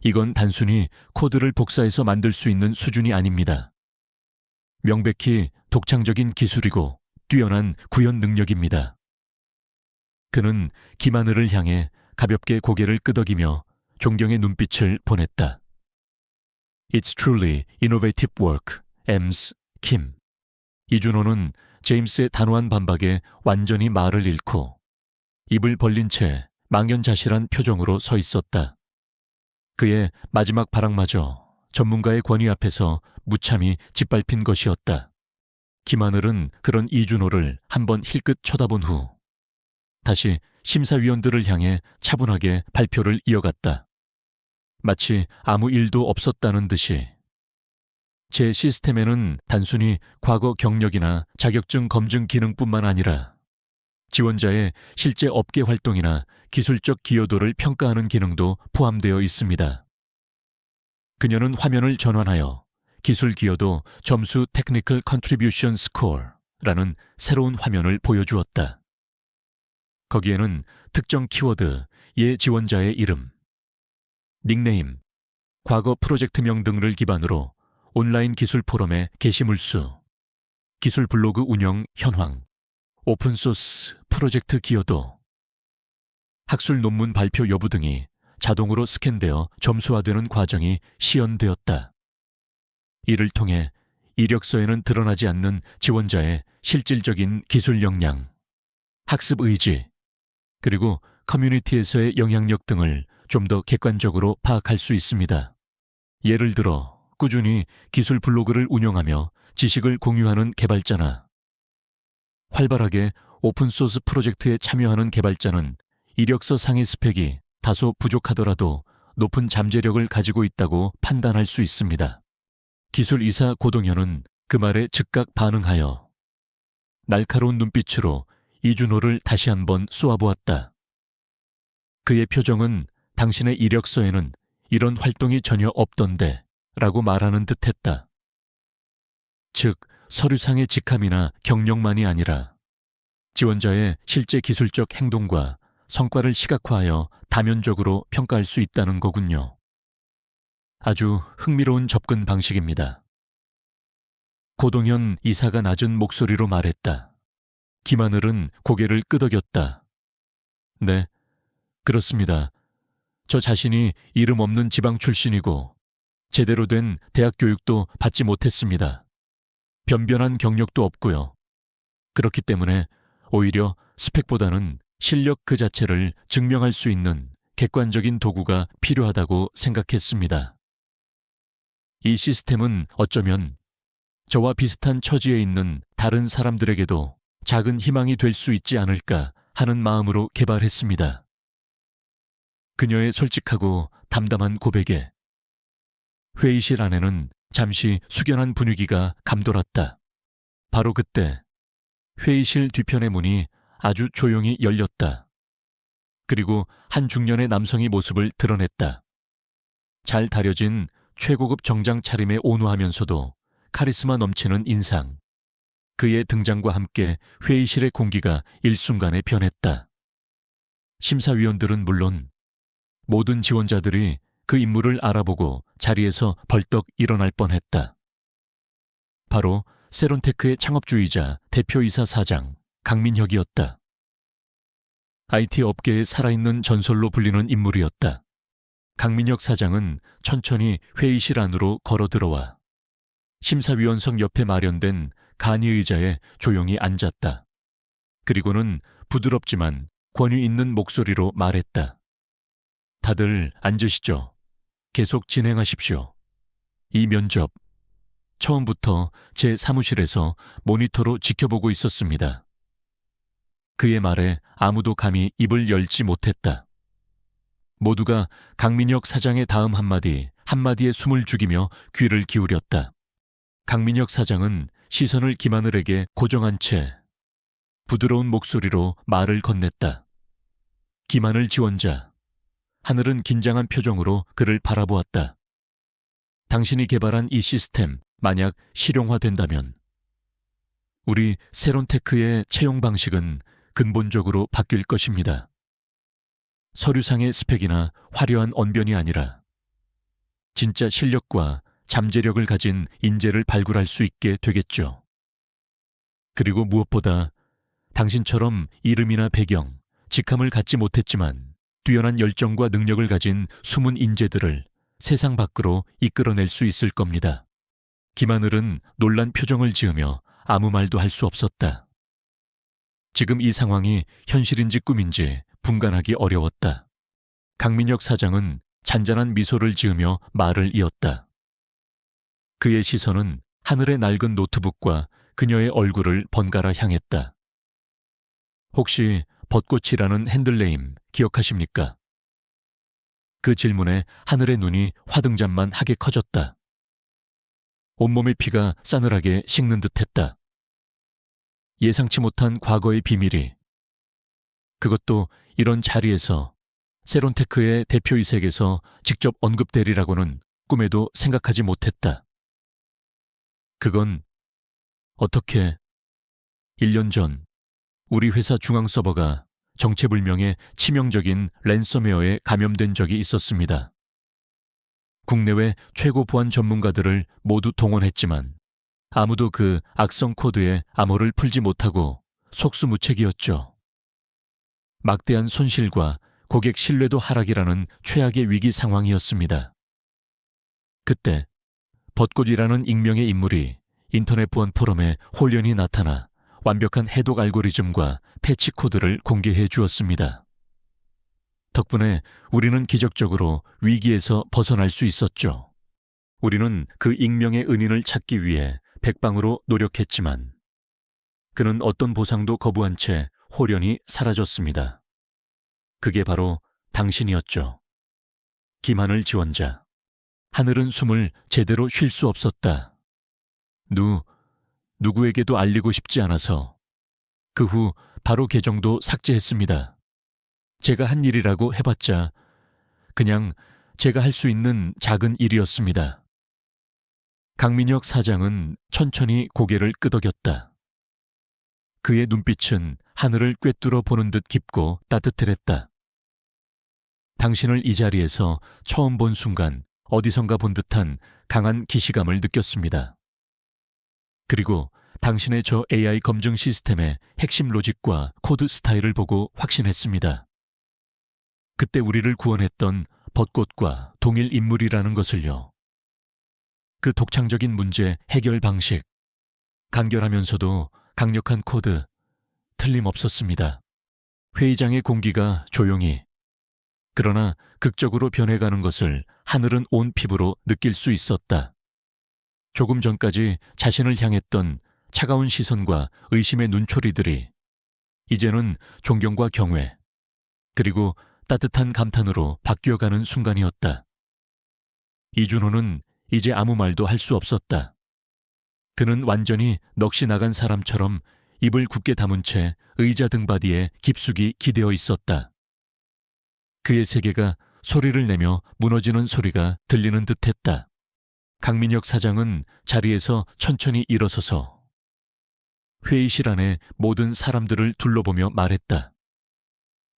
이건 단순히 코드를 복사해서 만들 수 있는 수준이 아닙니다. 명백히 독창적인 기술이고 뛰어난 구현 능력입니다. 그는 김하늘을 향해 가볍게 고개를 끄덕이며 존경의 눈빛을 보냈다. It's truly innovative work, Ems Kim. 이준호는 제임스의 단호한 반박에 완전히 말을 잃고 입을 벌린 채 망연자실한 표정으로 서 있었다. 그의 마지막 발악마저 전문가의 권위 앞에서 무참히 짓밟힌 것이었다. 김하늘은 그런 이준호를 한번 힐끗 쳐다본 후 다시 심사위원들을 향해 차분하게 발표를 이어갔다. 마치 아무 일도 없었다는 듯이. 제 시스템에는 단순히 과거 경력이나 자격증 검증 기능뿐만 아니라 지원자의 실제 업계 활동이나 기술적 기여도를 평가하는 기능도 포함되어 있습니다. 그녀는 화면을 전환하여 기술 기여도 점수 테크니컬 컨트리뷰션 스코어라는 새로운 화면을 보여주었다. 거기에는 특정 키워드, 예 지원자의 이름, 닉네임, 과거 프로젝트명 등을 기반으로 온라인 기술 포럼의 게시물 수, 기술 블로그 운영 현황, 오픈소스 프로젝트 기여도, 학술 논문 발표 여부 등이 자동으로 스캔되어 점수화되는 과정이 시연되었다. 이를 통해 이력서에는 드러나지 않는 지원자의 실질적인 기술 역량, 학습 의지, 그리고 커뮤니티에서의 영향력 등을 좀 더 객관적으로 파악할 수 있습니다. 예를 들어 꾸준히 기술 블로그를 운영하며 지식을 공유하는 개발자나 활발하게 오픈소스 프로젝트에 참여하는 개발자는 이력서 상위 스펙이 다소 부족하더라도 높은 잠재력을 가지고 있다고 판단할 수 있습니다. 기술이사 고동현은 그 말에 즉각 반응하여 날카로운 눈빛으로 이준호를 다시 한번 쏘아보았다. 그의 표정은 당신의 이력서에는 이런 활동이 전혀 없던데 라고 말하는 듯했다. 즉, 서류상의 직함이나 경력만이 아니라 지원자의 실제 기술적 행동과 성과를 시각화하여 다면적으로 평가할 수 있다는 거군요. 아주 흥미로운 접근 방식입니다. 고동현 이사가 낮은 목소리로 말했다. 김하늘은 고개를 끄덕였다. 네, 그렇습니다. 저 자신이 이름 없는 지방 출신이고 제대로 된 대학 교육도 받지 못했습니다. 변변한 경력도 없고요. 그렇기 때문에 오히려 스펙보다는 실력 그 자체를 증명할 수 있는 객관적인 도구가 필요하다고 생각했습니다. 이 시스템은 어쩌면 저와 비슷한 처지에 있는 다른 사람들에게도 작은 희망이 될 수 있지 않을까 하는 마음으로 개발했습니다. 그녀의 솔직하고 담담한 고백에 회의실 안에는 잠시 숙연한 분위기가 감돌았다. 바로 그때 회의실 뒤편의 문이 아주 조용히 열렸다. 그리고 한 중년의 남성이 모습을 드러냈다. 잘 다려진 최고급 정장 차림에 온화하면서도 카리스마 넘치는 인상. 그의 등장과 함께 회의실의 공기가 일순간에 변했다. 심사위원들은 물론 모든 지원자들이 그 인물을 알아보고 자리에서 벌떡 일어날 뻔했다. 바로 세론테크의 창업주이자 대표이사 사장 강민혁이었다. IT 업계의 살아있는 전설로 불리는 인물이었다. 강민혁 사장은 천천히 회의실 안으로 걸어 들어와 심사위원석 옆에 마련된 간이 의자에 조용히 앉았다. 그리고는 부드럽지만 권위 있는 목소리로 말했다. 다들 앉으시죠. 계속 진행하십시오. 이 면접, 처음부터 제 사무실에서 모니터로 지켜보고 있었습니다. 그의 말에 아무도 감히 입을 열지 못했다. 모두가 강민혁 사장의 다음 한마디에 숨을 죽이며 귀를 기울였다. 강민혁 사장은 시선을 김하늘에게 고정한 채 부드러운 목소리로 말을 건넸다. 김하늘 지원자. 하늘은 긴장한 표정으로 그를 바라보았다. 당신이 개발한 이 시스템 만약 실용화된다면 우리 세론테크의 채용 방식은 근본적으로 바뀔 것입니다. 서류상의 스펙이나 화려한 언변이 아니라 진짜 실력과 잠재력을 가진 인재를 발굴할 수 있게 되겠죠. 그리고 무엇보다 당신처럼 이름이나 배경, 직함을 갖지 못했지만 뛰어난 열정과 능력을 가진 숨은 인재들을 세상 밖으로 이끌어낼 수 있을 겁니다. 김하늘은 놀란 표정을 지으며 아무 말도 할 수 없었다. 지금 이 상황이 현실인지 꿈인지 분간하기 어려웠다. 강민혁 사장은 잔잔한 미소를 지으며 말을 이었다. 그의 시선은 하늘의 낡은 노트북과 그녀의 얼굴을 번갈아 향했다. 혹시 벚꽃이라는 핸들네임 기억하십니까? 그 질문에 하늘의 눈이 화등잔만 하게 커졌다. 온몸의 피가 싸늘하게 식는 듯했다. 예상치 못한 과거의 비밀이, 그것도 이런 자리에서 세론테크의 대표이색에서 직접 언급되리라고는 꿈에도 생각하지 못했다. 그건 어떻게 1년 전 우리 회사 중앙 서버가 정체불명의 치명적인 랜섬웨어에 감염된 적이 있었습니다. 국내외 최고 보안 전문가들을 모두 동원했지만 아무도 그 악성 코드의 암호를 풀지 못하고 속수무책이었죠. 막대한 손실과 고객 신뢰도 하락이라는 최악의 위기 상황이었습니다. 그때 벚꽃이라는 익명의 인물이 인터넷 보안 포럼에 홀연히 나타나 완벽한 해독 알고리즘과 패치 코드를 공개해 주었습니다. 덕분에 우리는 기적적으로 위기에서 벗어날 수 있었죠. 우리는 그 익명의 은인을 찾기 위해 백방으로 노력했지만 그는 어떤 보상도 거부한 채 홀연히 사라졌습니다. 그게 바로 당신이었죠. 김하늘 지원자. 하늘은 숨을 제대로 쉴 수 없었다. 누구에게도 알리고 싶지 않아서 그 후 바로 계정도 삭제했습니다. 제가 한 일이라고 해봤자 그냥 제가 할 수 있는 작은 일이었습니다. 강민혁 사장은 천천히 고개를 끄덕였다. 그의 눈빛은 하늘을 꿰뚫어 보는 듯 깊고 따뜻했다. 당신을 이 자리에서 처음 본 순간 어디선가 본 듯한 강한 기시감을 느꼈습니다. 그리고 당신의 저 AI 검증 시스템의 핵심 로직과 코드 스타일을 보고 확신했습니다. 그때 우리를 구원했던 벚꽃과 동일 인물이라는 것을요. 그 독창적인 문제 해결 방식, 간결하면서도 강력한 코드, 틀림없었습니다. 회의장의 공기가 조용히, 그러나 극적으로 변해가는 것을 하늘은 온 피부로 느낄 수 있었다. 조금 전까지 자신을 향했던 차가운 시선과 의심의 눈초리들이 이제는 존경과 경외, 그리고 따뜻한 감탄으로 바뀌어가는 순간이었다. 이준호는 이제 아무 말도 할 수 없었다. 그는 완전히 넋이 나간 사람처럼 입을 굳게 다문 채 의자 등받이에 깊숙이 기대어 있었다. 그의 세계가 소리를 내며 무너지는 소리가 들리는 듯했다. 강민혁 사장은 자리에서 천천히 일어서서 회의실 안에 모든 사람들을 둘러보며 말했다.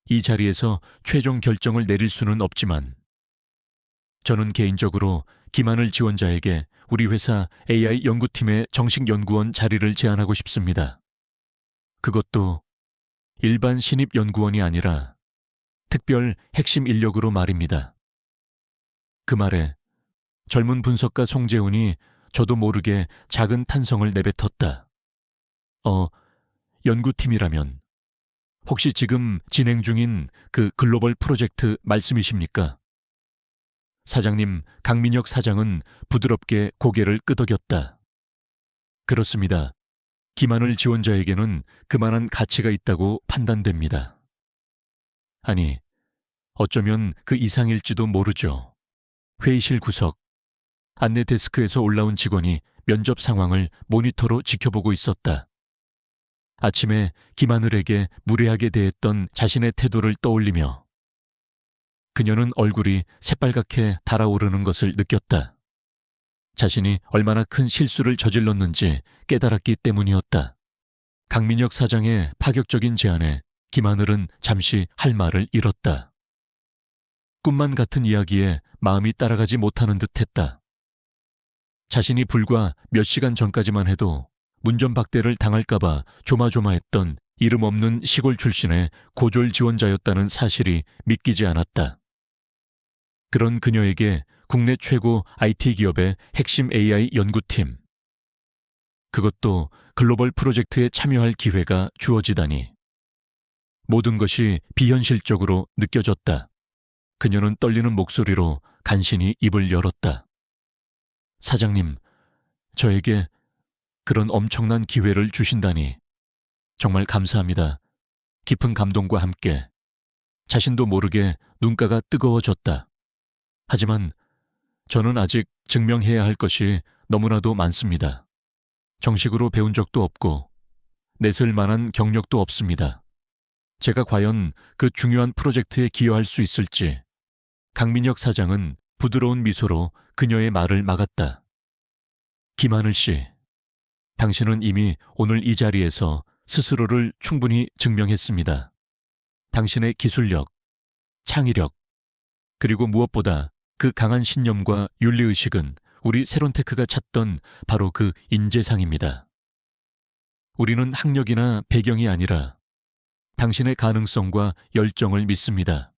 이 자리에서 최종 결정을 내릴 수는 없지만 저는 개인적으로 김하늘 지원자에게 우리 회사 AI 연구팀의 정식 연구원 자리를 제안하고 싶습니다. 그것도 일반 신입 연구원이 아니라 특별 핵심 인력으로 말입니다. 그 말에 젊은 분석가 송재훈이 저도 모르게 작은 탄성을 내뱉었다. 연구팀이라면 혹시 지금 진행 중인 그 글로벌 프로젝트 말씀이십니까? 사장님, 강민혁 사장은 부드럽게 고개를 끄덕였다. 그렇습니다. 김하늘 지원자에게는 그만한 가치가 있다고 판단됩니다. 아니, 어쩌면 그 이상일지도 모르죠. 회의실 구석, 안내 데스크에서 올라온 직원이 면접 상황을 모니터로 지켜보고 있었다. 아침에 김하늘에게 무례하게 대했던 자신의 태도를 떠올리며 그녀는 얼굴이 새빨갛게 달아오르는 것을 느꼈다. 자신이 얼마나 큰 실수를 저질렀는지 깨달았기 때문이었다. 강민혁 사장의 파격적인 제안에 김하늘은 잠시 할 말을 잃었다. 꿈만 같은 이야기에 마음이 따라가지 못하는 듯했다. 자신이 불과 몇 시간 전까지만 해도 문전박대를 당할까봐 조마조마했던 이름 없는 시골 출신의 고졸 지원자였다는 사실이 믿기지 않았다. 그런 그녀에게 국내 최고 IT 기업의 핵심 AI 연구팀, 그것도 글로벌 프로젝트에 참여할 기회가 주어지다니. 모든 것이 비현실적으로 느껴졌다. 그녀는 떨리는 목소리로 간신히 입을 열었다. 사장님, 저에게 그런 엄청난 기회를 주신다니 정말 감사합니다. 깊은 감동과 함께 자신도 모르게 눈가가 뜨거워졌다. 하지만 저는 아직 증명해야 할 것이 너무나도 많습니다. 정식으로 배운 적도 없고 내세울 만한 경력도 없습니다. 제가 과연 그 중요한 프로젝트에 기여할 수 있을지. 강민혁 사장은 부드러운 미소로 그녀의 말을 막았다. 김하늘 씨, 당신은 이미 오늘 이 자리에서 스스로를 충분히 증명했습니다. 당신의 기술력, 창의력, 그리고 무엇보다 그 강한 신념과 윤리의식은 우리 세론테크가 찾던 바로 그 인재상입니다. 우리는 학력이나 배경이 아니라 당신의 가능성과 열정을 믿습니다.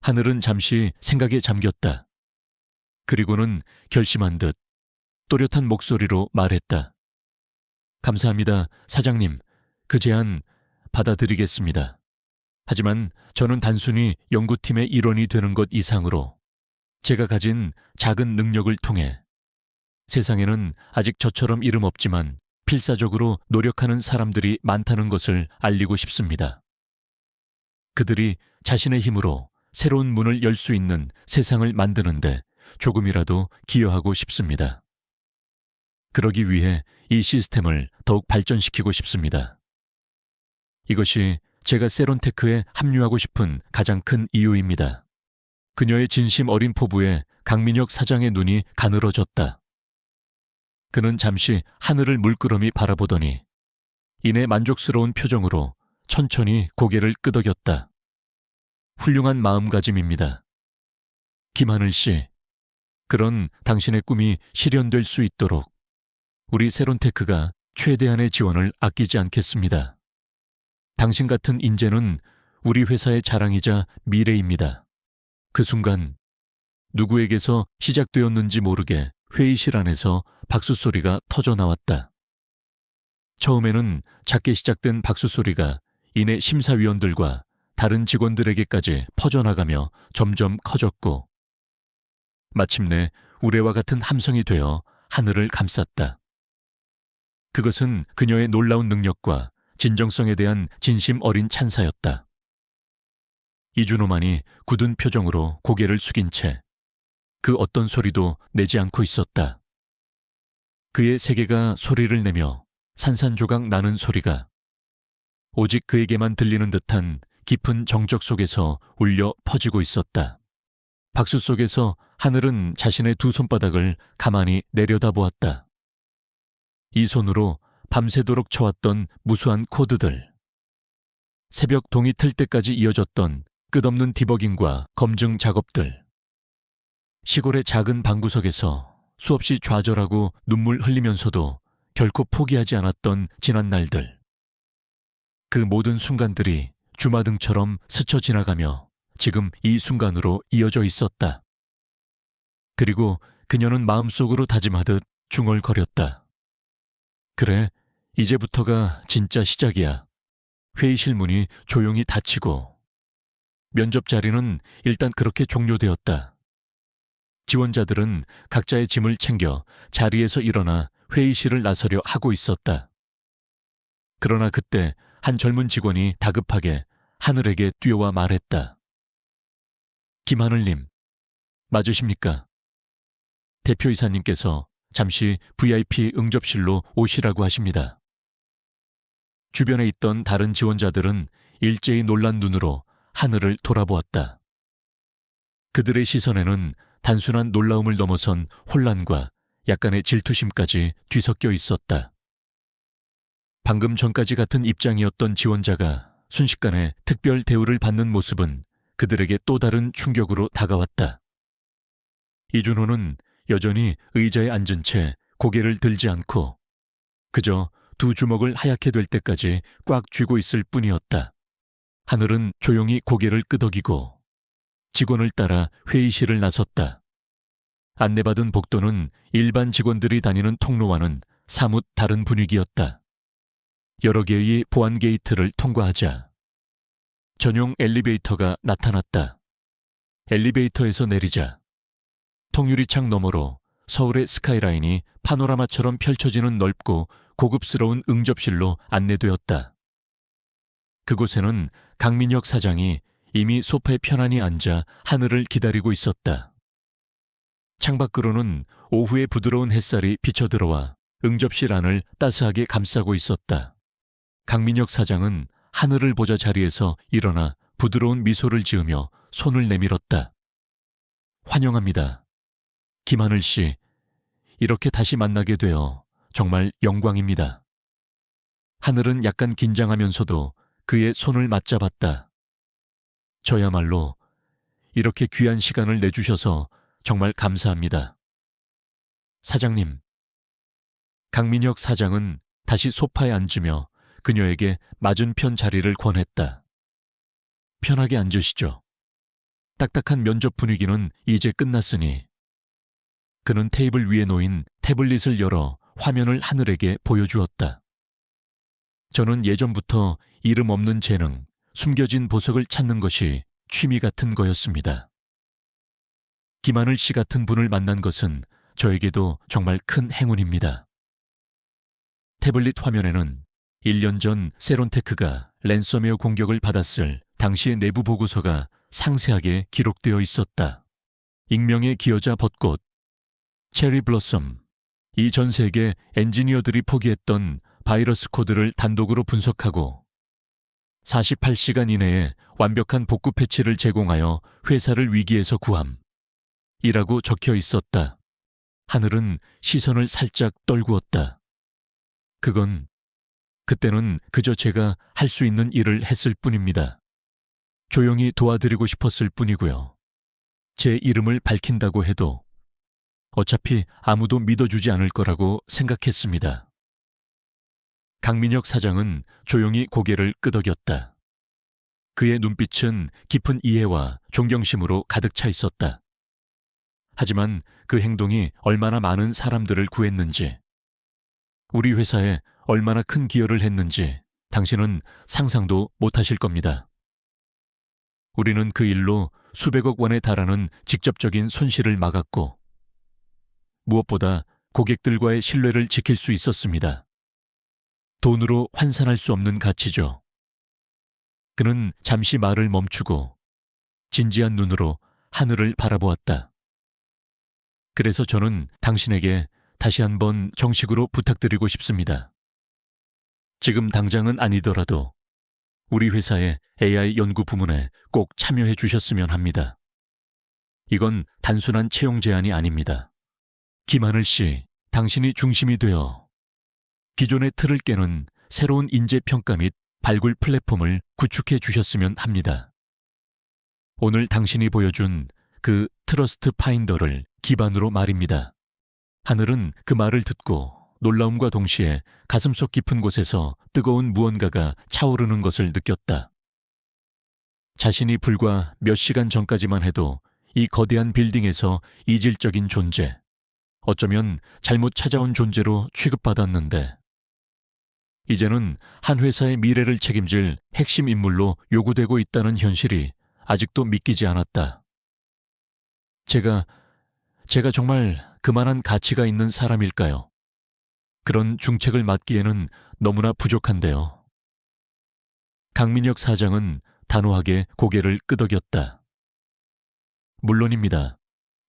하늘은 잠시 생각에 잠겼다. 그리고는 결심한 듯 또렷한 목소리로 말했다. 감사합니다, 사장님. 그 제안 받아들이겠습니다. 하지만 저는 단순히 연구팀의 일원이 되는 것 이상으로 제가 가진 작은 능력을 통해 세상에는 아직 저처럼 이름 없지만 필사적으로 노력하는 사람들이 많다는 것을 알리고 싶습니다. 그들이 자신의 힘으로 새로운 문을 열 수 있는 세상을 만드는데 조금이라도 기여하고 싶습니다. 그러기 위해 이 시스템을 더욱 발전시키고 싶습니다. 이것이 제가 세론테크에 합류하고 싶은 가장 큰 이유입니다. 그녀의 진심 어린 포부에 강민혁 사장의 눈이 가늘어졌다. 그는 잠시 하늘을 물끄러미 바라보더니 이내 만족스러운 표정으로 천천히 고개를 끄덕였다. 훌륭한 마음가짐입니다. 김하늘 씨, 그런 당신의 꿈이 실현될 수 있도록 우리 세론테크가 최대한의 지원을 아끼지 않겠습니다. 당신 같은 인재는 우리 회사의 자랑이자 미래입니다. 그 순간 누구에게서 시작되었는지 모르게 회의실 안에서 박수 소리가 터져 나왔다. 처음에는 작게 시작된 박수 소리가 이내 심사위원들과 다른 직원들에게까지 퍼져나가며 점점 커졌고 마침내 우레와 같은 함성이 되어 하늘을 감쌌다. 그것은 그녀의 놀라운 능력과 진정성에 대한 진심 어린 찬사였다. 이준호만이 굳은 표정으로 고개를 숙인 채 그 어떤 소리도 내지 않고 있었다. 그의 세계가 소리를 내며 산산조각 나는 소리가 오직 그에게만 들리는 듯한 깊은 정적 속에서 울려 퍼지고 있었다. 박수 속에서 하늘은 자신의 두 손바닥을 가만히 내려다보았다. 이 손으로 밤새도록 쳐왔던 무수한 코드들, 새벽 동이 틀 때까지 이어졌던 끝없는 디버깅과 검증 작업들, 시골의 작은 방구석에서 수없이 좌절하고 눈물 흘리면서도 결코 포기하지 않았던 지난 날들. 그 모든 순간들이 주마등처럼 스쳐 지나가며 지금 이 순간으로 이어져 있었다. 그리고 그녀는 마음속으로 다짐하듯 중얼거렸다. 그래, 이제부터가 진짜 시작이야. 회의실 문이 조용히 닫히고 면접 자리는 일단 그렇게 종료되었다. 지원자들은 각자의 짐을 챙겨 자리에서 일어나 회의실을 나서려 하고 있었다. 그러나 그때 한 젊은 직원이 다급하게 하늘에게 뛰어와 말했다. 김하늘님, 맞으십니까? 대표이사님께서 잠시 VIP 응접실로 오시라고 하십니다. 주변에 있던 다른 지원자들은 일제히 놀란 눈으로 하늘을 돌아보았다. 그들의 시선에는 단순한 놀라움을 넘어선 혼란과 약간의 질투심까지 뒤섞여 있었다. 방금 전까지 같은 입장이었던 지원자가 순식간에 특별 대우를 받는 모습은 그들에게 또 다른 충격으로 다가왔다. 이준호는 여전히 의자에 앉은 채 고개를 들지 않고 그저 두 주먹을 하얗게 될 때까지 꽉 쥐고 있을 뿐이었다. 하늘은 조용히 고개를 끄덕이고 직원을 따라 회의실을 나섰다. 안내받은 복도는 일반 직원들이 다니는 통로와는 사뭇 다른 분위기였다. 여러 개의 보안 게이트를 통과하자 전용 엘리베이터가 나타났다. 엘리베이터에서 내리자 통유리창 너머로 서울의 스카이라인이 파노라마처럼 펼쳐지는 넓고 고급스러운 응접실로 안내되었다. 그곳에는 강민혁 사장이 이미 소파에 편안히 앉아 하늘을 기다리고 있었다. 창밖으로는 오후의 부드러운 햇살이 비쳐들어와 응접실 안을 따스하게 감싸고 있었다. 강민혁 사장은 하늘을 보자 자리에서 일어나 부드러운 미소를 지으며 손을 내밀었다. 환영합니다. 김하늘 씨, 이렇게 다시 만나게 되어 정말 영광입니다. 하늘은 약간 긴장하면서도 그의 손을 맞잡았다. 저야말로 이렇게 귀한 시간을 내주셔서 정말 감사합니다. 사장님. 강민혁 사장은 다시 소파에 앉으며 그녀에게 맞은편 자리를 권했다. 편하게 앉으시죠. 딱딱한 면접 분위기는 이제 끝났으니. 그는 테이블 위에 놓인 태블릿을 열어 화면을 하늘에게 보여주었다. 저는 예전부터 이름 없는 재능, 숨겨진 보석을 찾는 것이 취미 같은 거였습니다. 김하늘 씨 같은 분을 만난 것은 저에게도 정말 큰 행운입니다. 태블릿 화면에는 1년 전 세론테크가 랜섬웨어 공격을 받았을 당시의 내부 보고서가 상세하게 기록되어 있었다. 익명의 기여자 벚꽃, 체리 블러썸, 이 전 세계 엔지니어들이 포기했던 바이러스 코드를 단독으로 분석하고 48시간 이내에 완벽한 복구 패치를 제공하여 회사를 위기에서 구함. 이라고 적혀 있었다. 하늘은 시선을 살짝 떨구었다. 그때는 그저 제가 할 수 있는 일을 했을 뿐입니다. 조용히 도와드리고 싶었을 뿐이고요. 제 이름을 밝힌다고 해도 어차피 아무도 믿어주지 않을 거라고 생각했습니다. 강민혁 사장은 조용히 고개를 끄덕였다. 그의 눈빛은 깊은 이해와 존경심으로 가득 차 있었다. 하지만 그 행동이 얼마나 많은 사람들을 구했는지, 우리 회사에 얼마나 큰 기여를 했는지 당신은 상상도 못하실 겁니다. 우리는 그 일로 수백억 원에 달하는 직접적인 손실을 막았고 무엇보다 고객들과의 신뢰를 지킬 수 있었습니다. 돈으로 환산할 수 없는 가치죠. 그는 잠시 말을 멈추고 진지한 눈으로 하늘을 바라보았다. 그래서 저는 당신에게 다시 한번 정식으로 부탁드리고 싶습니다. 지금 당장은 아니더라도 우리 회사의 AI 연구 부문에 꼭 참여해 주셨으면 합니다. 이건 단순한 채용 제안이 아닙니다. 김하늘 씨, 당신이 중심이 되어 기존의 틀을 깨는 새로운 인재 평가 및 발굴 플랫폼을 구축해 주셨으면 합니다. 오늘 당신이 보여준 그 트러스트 파인더를 기반으로 말입니다. 하늘은 그 말을 듣고 놀라움과 동시에 가슴속 깊은 곳에서 뜨거운 무언가가 차오르는 것을 느꼈다. 자신이 불과 몇 시간 전까지만 해도 이 거대한 빌딩에서 이질적인 존재, 어쩌면 잘못 찾아온 존재로 취급받았는데 이제는 한 회사의 미래를 책임질 핵심 인물로 요구되고 있다는 현실이 아직도 믿기지 않았다. 제가 정말 그만한 가치가 있는 사람일까요? 그런 중책을 맡기에는 너무나 부족한데요. 강민혁 사장은 단호하게 고개를 끄덕였다. 물론입니다.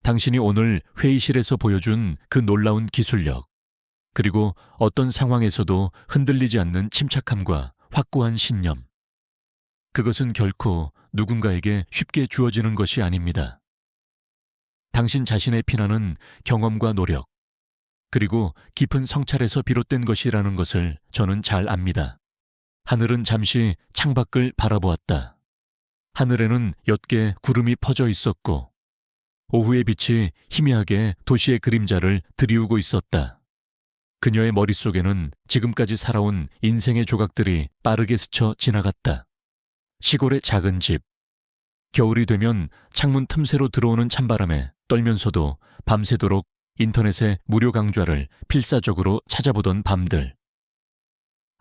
당신이 오늘 회의실에서 보여준 그 놀라운 기술력, 그리고 어떤 상황에서도 흔들리지 않는 침착함과 확고한 신념. 그것은 결코 누군가에게 쉽게 주어지는 것이 아닙니다. 당신 자신의 피나는 경험과 노력, 그리고 깊은 성찰에서 비롯된 것이라는 것을 저는 잘 압니다. 하늘은 잠시 창밖을 바라보았다. 하늘에는 옅게 구름이 퍼져 있었고 오후의 빛이 희미하게 도시의 그림자를 드리우고 있었다. 그녀의 머릿속에는 지금까지 살아온 인생의 조각들이 빠르게 스쳐 지나갔다. 시골의 작은 집. 겨울이 되면 창문 틈새로 들어오는 찬바람에 떨면서도 밤새도록 인터넷의 무료 강좌를 필사적으로 찾아보던 밤들.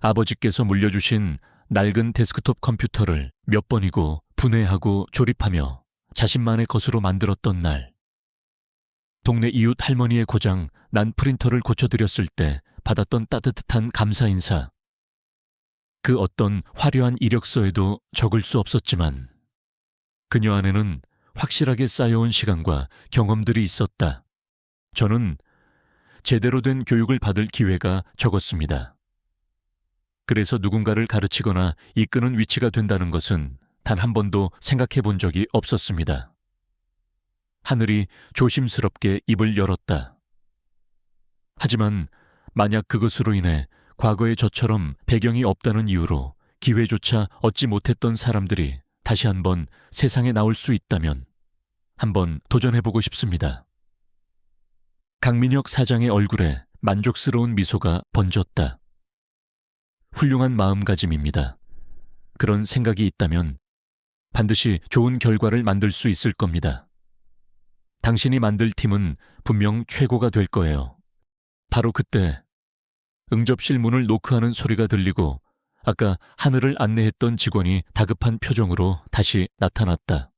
아버지께서 물려주신 낡은 데스크톱 컴퓨터를 몇 번이고 분해하고 조립하며 자신만의 것으로 만들었던 날. 동네 이웃 할머니의 고장 난 프린터를 고쳐드렸을 때 받았던 따뜻한 감사 인사. 그 어떤 화려한 이력서에도 적을 수 없었지만 그녀 안에는 확실하게 쌓여온 시간과 경험들이 있었다. 저는 제대로 된 교육을 받을 기회가 적었습니다. 그래서 누군가를 가르치거나 이끄는 위치가 된다는 것은 단 한 번도 생각해 본 적이 없었습니다. 하늘이 조심스럽게 입을 열었다. 하지만 만약 그것으로 인해 과거의 저처럼 배경이 없다는 이유로 기회조차 얻지 못했던 사람들이 다시 한번 세상에 나올 수 있다면 한번 도전해보고 싶습니다. 강민혁 사장의 얼굴에 만족스러운 미소가 번졌다. 훌륭한 마음가짐입니다. 그런 생각이 있다면 반드시 좋은 결과를 만들 수 있을 겁니다. 당신이 만들 팀은 분명 최고가 될 거예요. 바로 그때 응접실 문을 노크하는 소리가 들리고 아까 하늘을 안내했던 직원이 다급한 표정으로 다시 나타났다.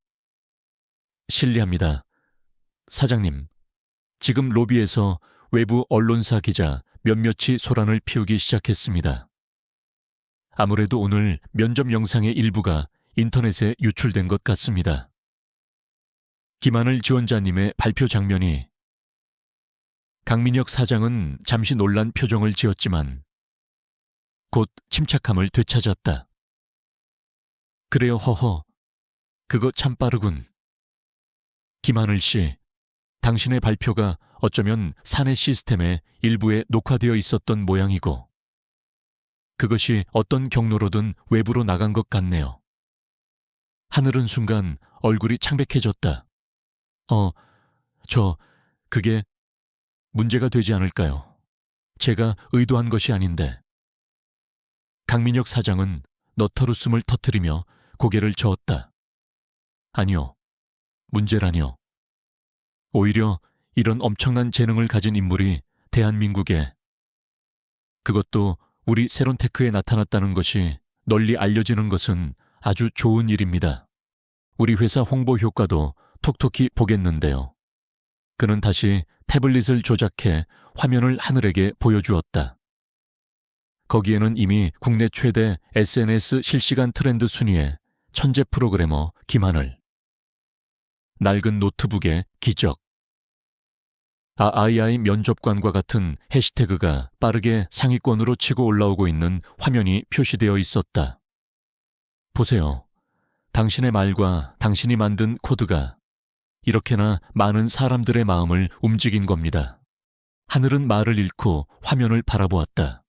실례합니다. 사장님, 지금 로비에서 외부 언론사 기자 몇몇이 소란을 피우기 시작했습니다. 아무래도 오늘 면접 영상의 일부가 인터넷에 유출된 것 같습니다. 김하늘 지원자님의 발표 장면이. 강민혁 사장은 잠시 놀란 표정을 지었지만 곧 침착함을 되찾았다. 그래요, 허허. 그거 참 빠르군. 김하늘 씨, 당신의 발표가 어쩌면 사내 시스템의 일부에 녹화되어 있었던 모양이고 그것이 어떤 경로로든 외부로 나간 것 같네요. 하늘은 순간 얼굴이 창백해졌다. 그게 문제가 되지 않을까요? 제가 의도한 것이 아닌데. 강민혁 사장은 너털웃음을 터뜨리며 고개를 저었다. 아니요, 문제라니요. 오히려 이런 엄청난 재능을 가진 인물이 대한민국에, 그것도 우리 세론테크에 나타났다는 것이 널리 알려지는 것은 아주 좋은 일입니다. 우리 회사 홍보 효과도 톡톡히 보겠는데요. 그는 다시 태블릿을 조작해 화면을 하늘에게 보여주었다. 거기에는 이미 국내 최대 SNS 실시간 트렌드 순위의 천재 프로그래머 김하늘, 낡은 노트북의 기적, 아이아이 면접관과 같은 해시태그가 빠르게 상위권으로 치고 올라오고 있는 화면이 표시되어 있었다. 보세요. 당신의 말과 당신이 만든 코드가 이렇게나 많은 사람들의 마음을 움직인 겁니다. 하늘은 말을 잃고 화면을 바라보았다.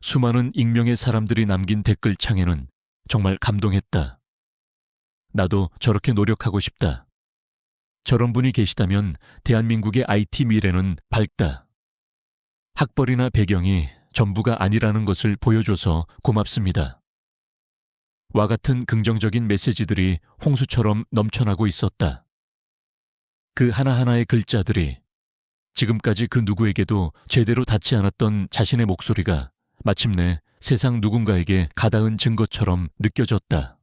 수많은 익명의 사람들이 남긴 댓글창에는 정말 감동했다. 나도 저렇게 노력하고 싶다. 저런 분이 계시다면 대한민국의 IT 미래는 밝다. 학벌이나 배경이 전부가 아니라는 것을 보여줘서 고맙습니다. 와 같은 긍정적인 메시지들이 홍수처럼 넘쳐나고 있었다. 그 하나하나의 글자들이 지금까지 그 누구에게도 제대로 닿지 않았던 자신의 목소리가 마침내 세상 누군가에게 가닿은 증거처럼 느껴졌다.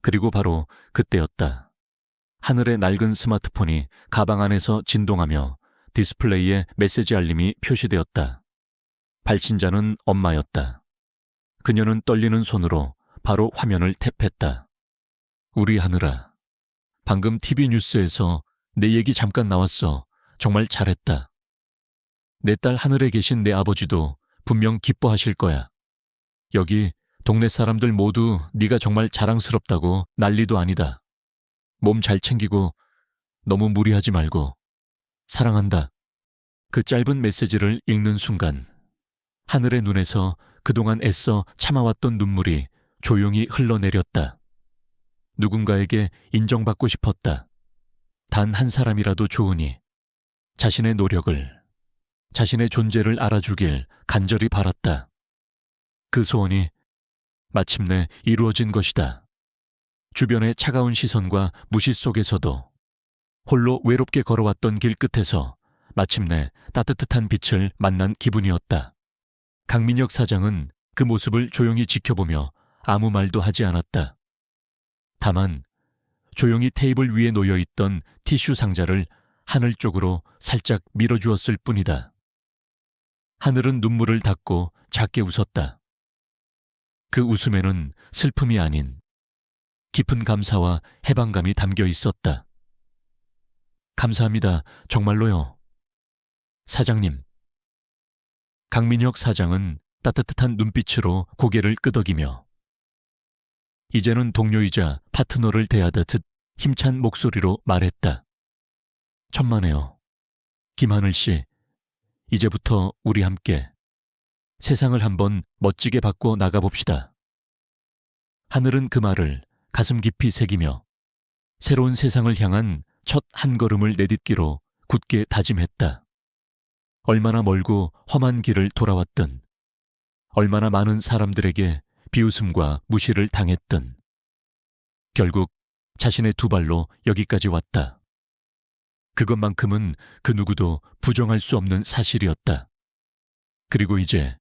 그리고 바로 그때였다. 하늘의 낡은 스마트폰이 가방 안에서 진동하며 디스플레이에 메시지 알림이 표시되었다. 발신자는 엄마였다. 그녀는 떨리는 손으로 바로 화면을 탭했다. 우리 하늘아, 방금 TV 뉴스에서 내 얘기 잠깐 나왔어. 정말 잘했다. 내 딸 하늘에 계신 내 아버지도 분명 기뻐하실 거야. 여기 동네 사람들 모두 네가 정말 자랑스럽다고 난리도 아니다. 몸 잘 챙기고 너무 무리하지 말고 사랑한다. 그 짧은 메시지를 읽는 순간 하늘의 눈에서 그동안 애써 참아왔던 눈물이 조용히 흘러내렸다. 누군가에게 인정받고 싶었다. 단 한 사람이라도 좋으니 자신의 노력을, 자신의 존재를 알아주길 간절히 바랐다. 그 소원이 마침내 이루어진 것이다. 주변의 차가운 시선과 무시 속에서도 홀로 외롭게 걸어왔던 길 끝에서 마침내 따뜻한 빛을 만난 기분이었다. 강민혁 사장은 그 모습을 조용히 지켜보며 아무 말도 하지 않았다. 다만 조용히 테이블 위에 놓여있던 티슈 상자를 하늘 쪽으로 살짝 밀어주었을 뿐이다. 하늘은 눈물을 닦고 작게 웃었다. 그 웃음에는 슬픔이 아닌 깊은 감사와 해방감이 담겨 있었다. 감사합니다. 정말로요. 사장님. 강민혁 사장은 따뜻한 눈빛으로 고개를 끄덕이며 이제는 동료이자 파트너를 대하듯 힘찬 목소리로 말했다. 천만에요. 김하늘 씨, 이제부터 우리 함께 세상을 한번 멋지게 바꿔 나가봅시다. 하늘은 그 말을 가슴 깊이 새기며 새로운 세상을 향한 첫 한 걸음을 내딛기로 굳게 다짐했다. 얼마나 멀고 험한 길을 돌아왔든, 얼마나 많은 사람들에게 비웃음과 무시를 당했든, 결국 자신의 두 발로 여기까지 왔다. 그것만큼은 그 누구도 부정할 수 없는 사실이었다. 그리고 이제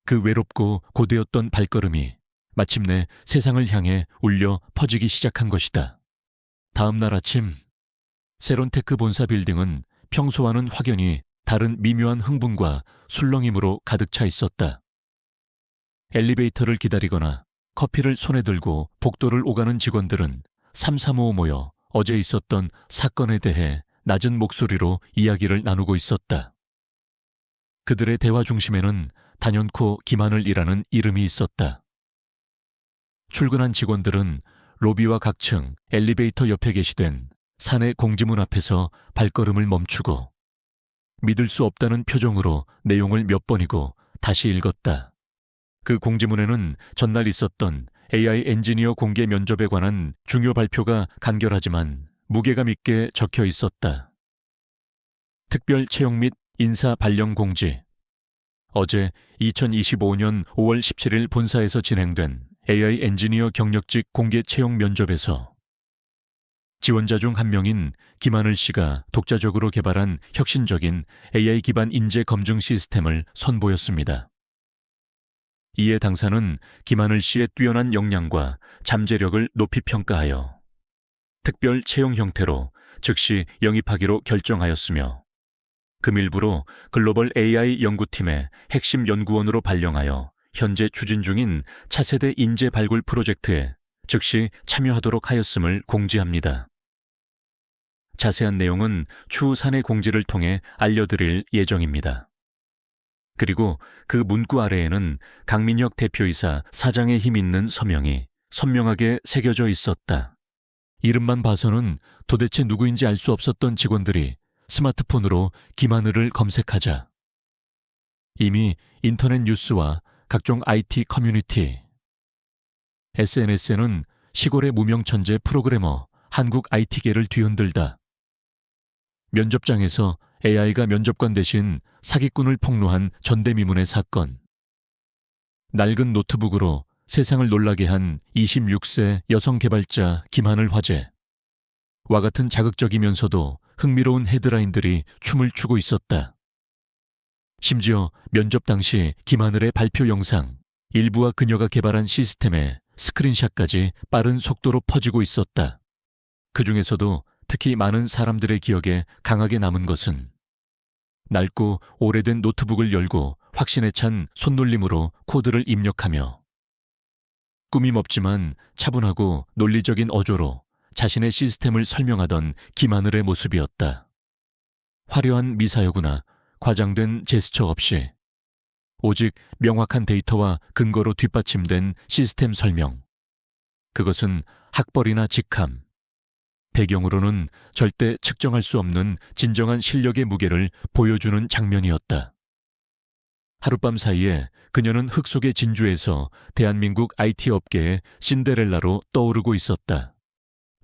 그 외롭고 고되었던 발걸음이 마침내 세상을 향해 울려 퍼지기 시작한 것이다. 다음 날 아침, 세론테크 본사 빌딩은 평소와는 확연히 다른 미묘한 흥분과 술렁임으로 가득 차 있었다. 엘리베이터를 기다리거나 커피를 손에 들고 복도를 오가는 직원들은 삼삼오오 모여 어제 있었던 사건에 대해 낮은 목소리로 이야기를 나누고 있었다. 그들의 대화 중심에는 단연코 김하늘이라는 이름이 있었다. 출근한 직원들은 로비와 각층 엘리베이터 옆에 게시된 사내 공지문 앞에서 발걸음을 멈추고 믿을 수 없다는 표정으로 내용을 몇 번이고 다시 읽었다. 그 공지문에는 전날 있었던 AI 엔지니어 공개 면접에 관한 중요 발표가 간결하지만 무게감 있게 적혀 있었다. 특별 채용 및 인사 발령 공지. 어제 2025년 5월 17일 본사에서 진행된 AI 엔지니어 경력직 공개 채용 면접에서 지원자 중 한 명인 김하늘 씨가 독자적으로 개발한 혁신적인 AI 기반 인재 검증 시스템을 선보였습니다. 이에 당사는 김하늘 씨의 뛰어난 역량과 잠재력을 높이 평가하여 특별 채용 형태로 즉시 영입하기로 결정하였으며 금일부로 글로벌 AI 연구팀의 핵심 연구원으로 발령하여 현재 추진 중인 차세대 인재 발굴 프로젝트에 즉시 참여하도록 하였음을 공지합니다. 자세한 내용은 추후 사내 공지를 통해 알려드릴 예정입니다. 그리고 그 문구 아래에는 강민혁 대표이사 사장의 힘 있는 서명이 선명하게 새겨져 있었다. 이름만 봐서는 도대체 누구인지 알 수 없었던 직원들이 스마트폰으로 김하늘을 검색하자 이미 인터넷 뉴스와 각종 IT 커뮤니티, SNS에는 시골의 무명천재 프로그래머 한국 IT계를 뒤흔들다. 면접장에서 AI가 면접관 대신 사기꾼을 폭로한 전대미문의 사건. 낡은 노트북으로 세상을 놀라게 한 26세 여성 개발자 김하늘 화제. 와 같은 자극적이면서도 흥미로운 헤드라인들이 춤을 추고 있었다. 심지어 면접 당시 김하늘의 발표 영상, 일부와 그녀가 개발한 시스템의 스크린샷까지 빠른 속도로 퍼지고 있었다. 그 중에서도 특히 많은 사람들의 기억에 강하게 남은 것은 낡고 오래된 노트북을 열고 확신에 찬 손놀림으로 코드를 입력하며 꾸밈 없지만 차분하고 논리적인 어조로 자신의 시스템을 설명하던 김하늘의 모습이었다. 화려한 미사여구나 과장된 제스처 없이 오직 명확한 데이터와 근거로 뒷받침된 시스템 설명. 그것은 학벌이나 직함, 배경으로는 절대 측정할 수 없는 진정한 실력의 무게를 보여주는 장면이었다. 하룻밤 사이에 그녀는 흙 속의 진주에서 대한민국 IT 업계의 신데렐라로 떠오르고 있었다.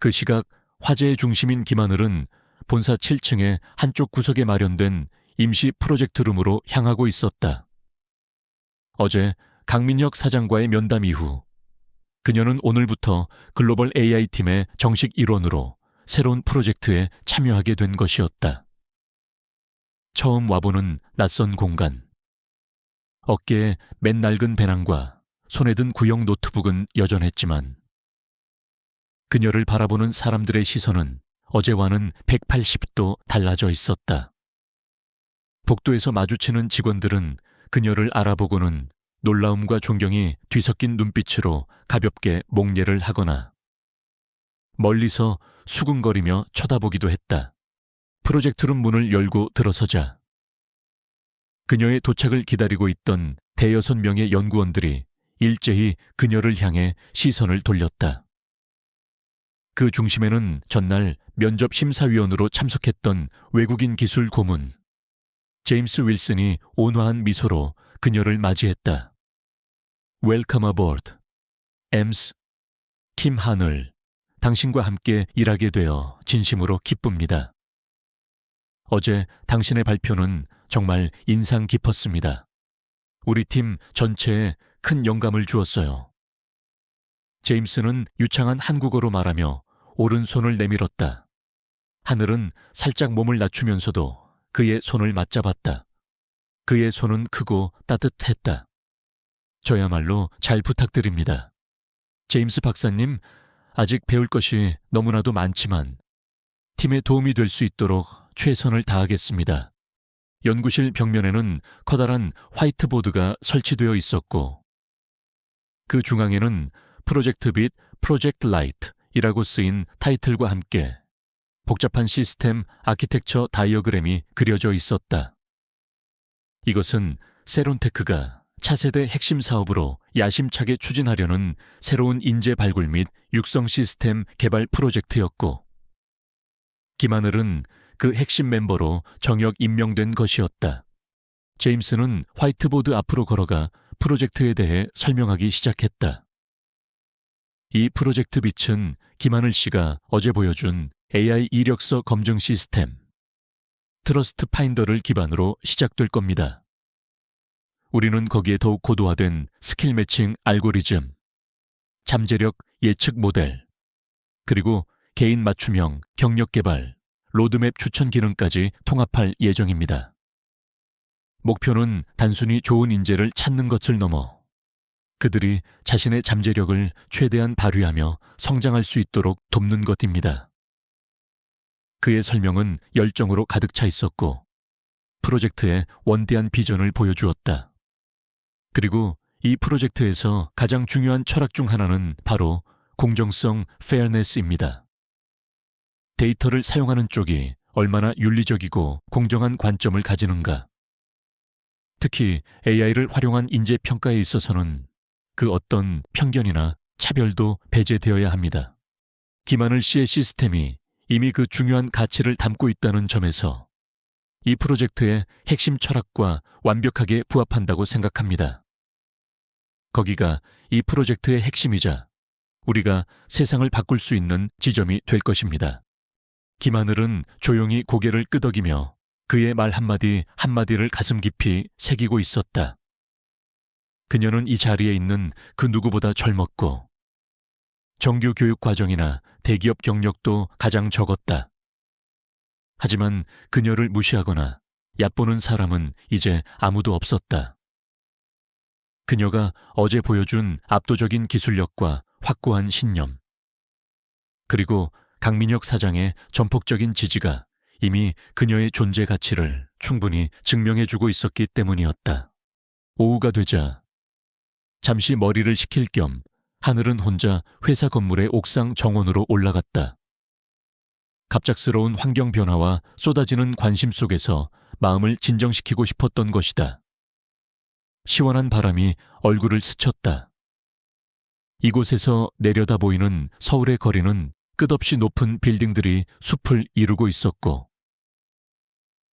그 시각 화제의 중심인 김하늘은 본사 7층의 한쪽 구석에 마련된 임시 프로젝트룸으로 향하고 있었다. 어제 강민혁 사장과의 면담 이후 그녀는 오늘부터 글로벌 AI팀의 정식 일원으로 새로운 프로젝트에 참여하게 된 것이었다. 처음 와보는 낯선 공간. 어깨에 맨 낡은 배낭과 손에 든 구형 노트북은 여전했지만 그녀를 바라보는 사람들의 시선은 어제와는 180도 달라져 있었다. 복도에서 마주치는 직원들은 그녀를 알아보고는 놀라움과 존경이 뒤섞인 눈빛으로 가볍게 목례를 하거나 멀리서 수근거리며 쳐다보기도 했다. 프로젝트룸 문을 열고 들어서자 그녀의 도착을 기다리고 있던 대여섯 명의 연구원들이 일제히 그녀를 향해 시선을 돌렸다. 그 중심에는 전날 면접 심사위원으로 참석했던 외국인 기술 고문 제임스 윌슨이 온화한 미소로 그녀를 맞이했다. Welcome aboard. EMS 김하늘, 당신과 함께 일하게 되어 진심으로 기쁩니다. 어제 당신의 발표는 정말 인상 깊었습니다. 우리 팀 전체에 큰 영감을 주었어요. 제임스는 유창한 한국어로 말하며 오른손을 내밀었다. 하늘은 살짝 몸을 낮추면서도 그의 손을 맞잡았다. 그의 손은 크고 따뜻했다. 저야말로 잘 부탁드립니다. 제임스 박사님, 아직 배울 것이 너무나도 많지만 팀에 도움이 될 수 있도록 최선을 다하겠습니다. 연구실 벽면에는 커다란 화이트보드가 설치되어 있었고 그 중앙에는 프로젝트 빛 프로젝트 라이트이라고 쓰인 타이틀과 함께 복잡한 시스템 아키텍처 다이어그램이 그려져 있었다. 이것은 세론테크가 차세대 핵심 사업으로 야심차게 추진하려는 새로운 인재 발굴 및 육성 시스템 개발 프로젝트였고 김하늘은 그 핵심 멤버로 정역 임명된 것이었다. 제임스는 화이트보드 앞으로 걸어가 프로젝트에 대해 설명하기 시작했다. 이 프로젝트 빛은 김하늘 씨가 어제 보여준 AI 이력서 검증 시스템 트러스트 파인더를 기반으로 시작될 겁니다. 우리는 거기에 더욱 고도화된 스킬 매칭 알고리즘, 잠재력 예측 모델, 그리고 개인 맞춤형 경력 개발, 로드맵 추천 기능까지 통합할 예정입니다. 목표는 단순히 좋은 인재를 찾는 것을 넘어 그들이 자신의 잠재력을 최대한 발휘하며 성장할 수 있도록 돕는 것입니다. 그의 설명은 열정으로 가득 차 있었고 프로젝트의 원대한 비전을 보여주었다. 그리고 이 프로젝트에서 가장 중요한 철학 중 하나는 바로 공정성, fairness입니다. 데이터를 사용하는 쪽이 얼마나 윤리적이고 공정한 관점을 가지는가. 특히 AI를 활용한 인재 평가에 있어서는 그 어떤 편견이나 차별도 배제되어야 합니다. 김하늘 씨의 시스템이 이미 그 중요한 가치를 담고 있다는 점에서 이 프로젝트의 핵심 철학과 완벽하게 부합한다고 생각합니다. 거기가 이 프로젝트의 핵심이자 우리가 세상을 바꿀 수 있는 지점이 될 것입니다. 김하늘은 조용히 고개를 끄덕이며 그의 말 한마디 한마디를 가슴 깊이 새기고 있었다. 그녀는 이 자리에 있는 그 누구보다 젊었고 정규 교육 과정이나 대기업 경력도 가장 적었다. 하지만 그녀를 무시하거나 얕보는 사람은 이제 아무도 없었다. 그녀가 어제 보여준 압도적인 기술력과 확고한 신념, 그리고 강민혁 사장의 전폭적인 지지가 이미 그녀의 존재 가치를 충분히 증명해주고 있었기 때문이었다. 오후가 되자 잠시 머리를 식힐 겸 하늘은 혼자 회사 건물의 옥상 정원으로 올라갔다. 갑작스러운 환경 변화와 쏟아지는 관심 속에서 마음을 진정시키고 싶었던 것이다. 시원한 바람이 얼굴을 스쳤다. 이곳에서 내려다 보이는 서울의 거리는 끝없이 높은 빌딩들이 숲을 이루고 있었고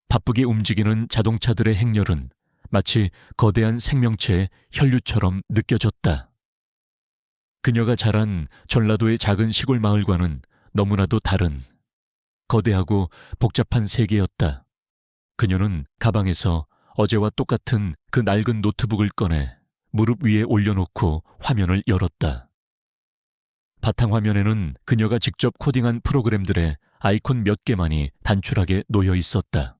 바쁘게 움직이는 자동차들의 행렬은 마치 거대한 생명체의 혈류처럼 느껴졌다. 그녀가 자란 전라도의 작은 시골 마을과는 너무나도 다른 거대하고 복잡한 세계였다. 그녀는 가방에서 어제와 똑같은 그 낡은 노트북을 꺼내 무릎 위에 올려놓고 화면을 열었다. 바탕화면에는 그녀가 직접 코딩한 프로그램들의 아이콘 몇 개만이 단출하게 놓여 있었다.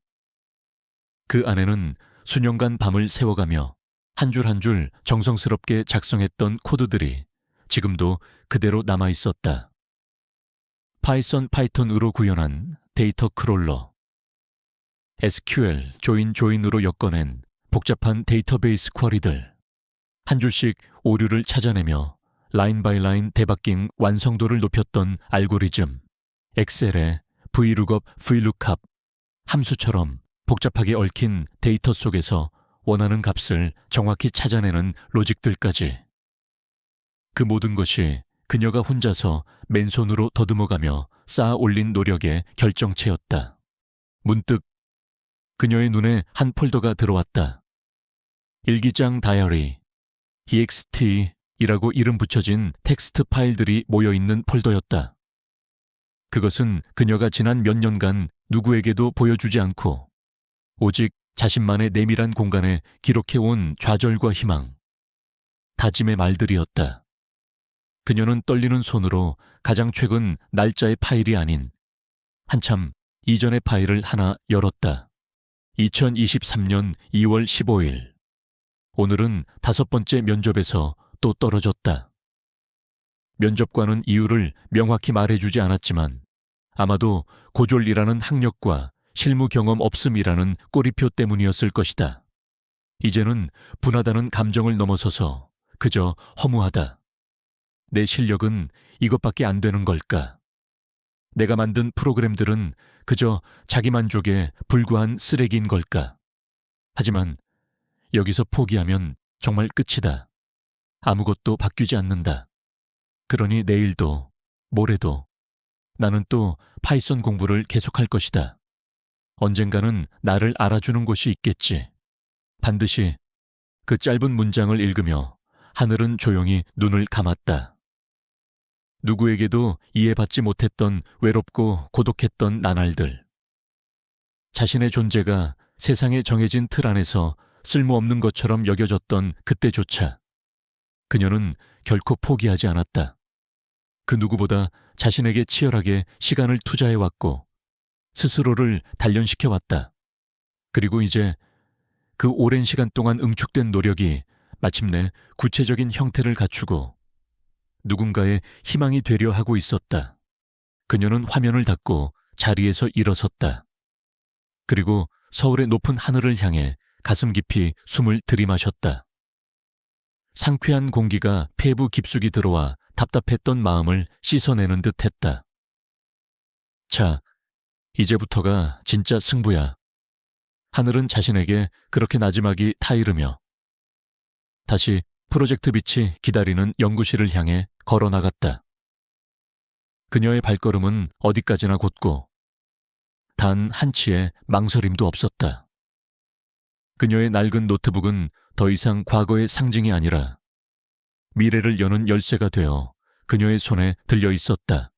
그 안에는 수년간 밤을 새워가며 한 줄 한 줄 정성스럽게 작성했던 코드들이 지금도 그대로 남아 있었다. 파이썬으로 구현한 데이터 크롤러, SQL 조인으로 엮어낸 복잡한 데이터베이스 쿼리들, 한 줄씩 오류를 찾아내며 라인 바이 라인 데버깅 완성도를 높였던 알고리즘, 엑셀의 VLOOKUP, VLOOKUP, 함수처럼 복잡하게 얽힌 데이터 속에서 원하는 값을 정확히 찾아내는 로직들까지. 그 모든 것이 그녀가 혼자서 맨손으로 더듬어가며 쌓아 올린 노력의 결정체였다. 문득 그녀의 눈에 한 폴더가 들어왔다. 일기장 다이어리, EXT이라고 이름 붙여진 텍스트 파일들이 모여있는 폴더였다. 그것은 그녀가 지난 몇 년간 누구에게도 보여주지 않고 오직 자신만의 내밀한 공간에 기록해온 좌절과 희망, 다짐의 말들이었다. 그녀는 떨리는 손으로 가장 최근 날짜의 파일이 아닌 한참 이전의 파일을 하나 열었다. 2023년 2월 15일. 오늘은 5번째 면접에서 또 떨어졌다. 면접관은 이유를 명확히 말해주지 않았지만 아마도 고졸이라는 학력과 실무 경험 없음이라는 꼬리표 때문이었을 것이다. 이제는 분하다는 감정을 넘어서서 그저 허무하다. 내 실력은 이것밖에 안 되는 걸까? 내가 만든 프로그램들은 그저 자기만족에 불과한 쓰레기인 걸까? 하지만 여기서 포기하면 정말 끝이다. 아무것도 바뀌지 않는다. 그러니 내일도 모레도 나는 또 파이썬 공부를 계속할 것이다. 언젠가는 나를 알아주는 곳이 있겠지. 반드시. 그 짧은 문장을 읽으며 하늘은 조용히 눈을 감았다. 누구에게도 이해받지 못했던 외롭고 고독했던 나날들. 자신의 존재가 세상에 정해진 틀 안에서 쓸모없는 것처럼 여겨졌던 그때조차 그녀는 결코 포기하지 않았다. 그 누구보다 자신에게 치열하게 시간을 투자해왔고 스스로를 단련시켜왔다. 그리고 이제 그 오랜 시간 동안 응축된 노력이 마침내 구체적인 형태를 갖추고 누군가의 희망이 되려 하고 있었다. 그녀는 화면을 닫고 자리에서 일어섰다. 그리고 서울의 높은 하늘을 향해 가슴 깊이 숨을 들이마셨다. 상쾌한 공기가 폐부 깊숙이 들어와 답답했던 마음을 씻어내는 듯 했다. 자, 이제부터가 진짜 승부야. 하늘은 자신에게 그렇게 나지막이 타이르며 다시 프로젝트 빛이 기다리는 연구실을 향해 걸어나갔다. 그녀의 발걸음은 어디까지나 곧고 단 한치의 망설임도 없었다. 그녀의 낡은 노트북은 더 이상 과거의 상징이 아니라 미래를 여는 열쇠가 되어 그녀의 손에 들려 있었다.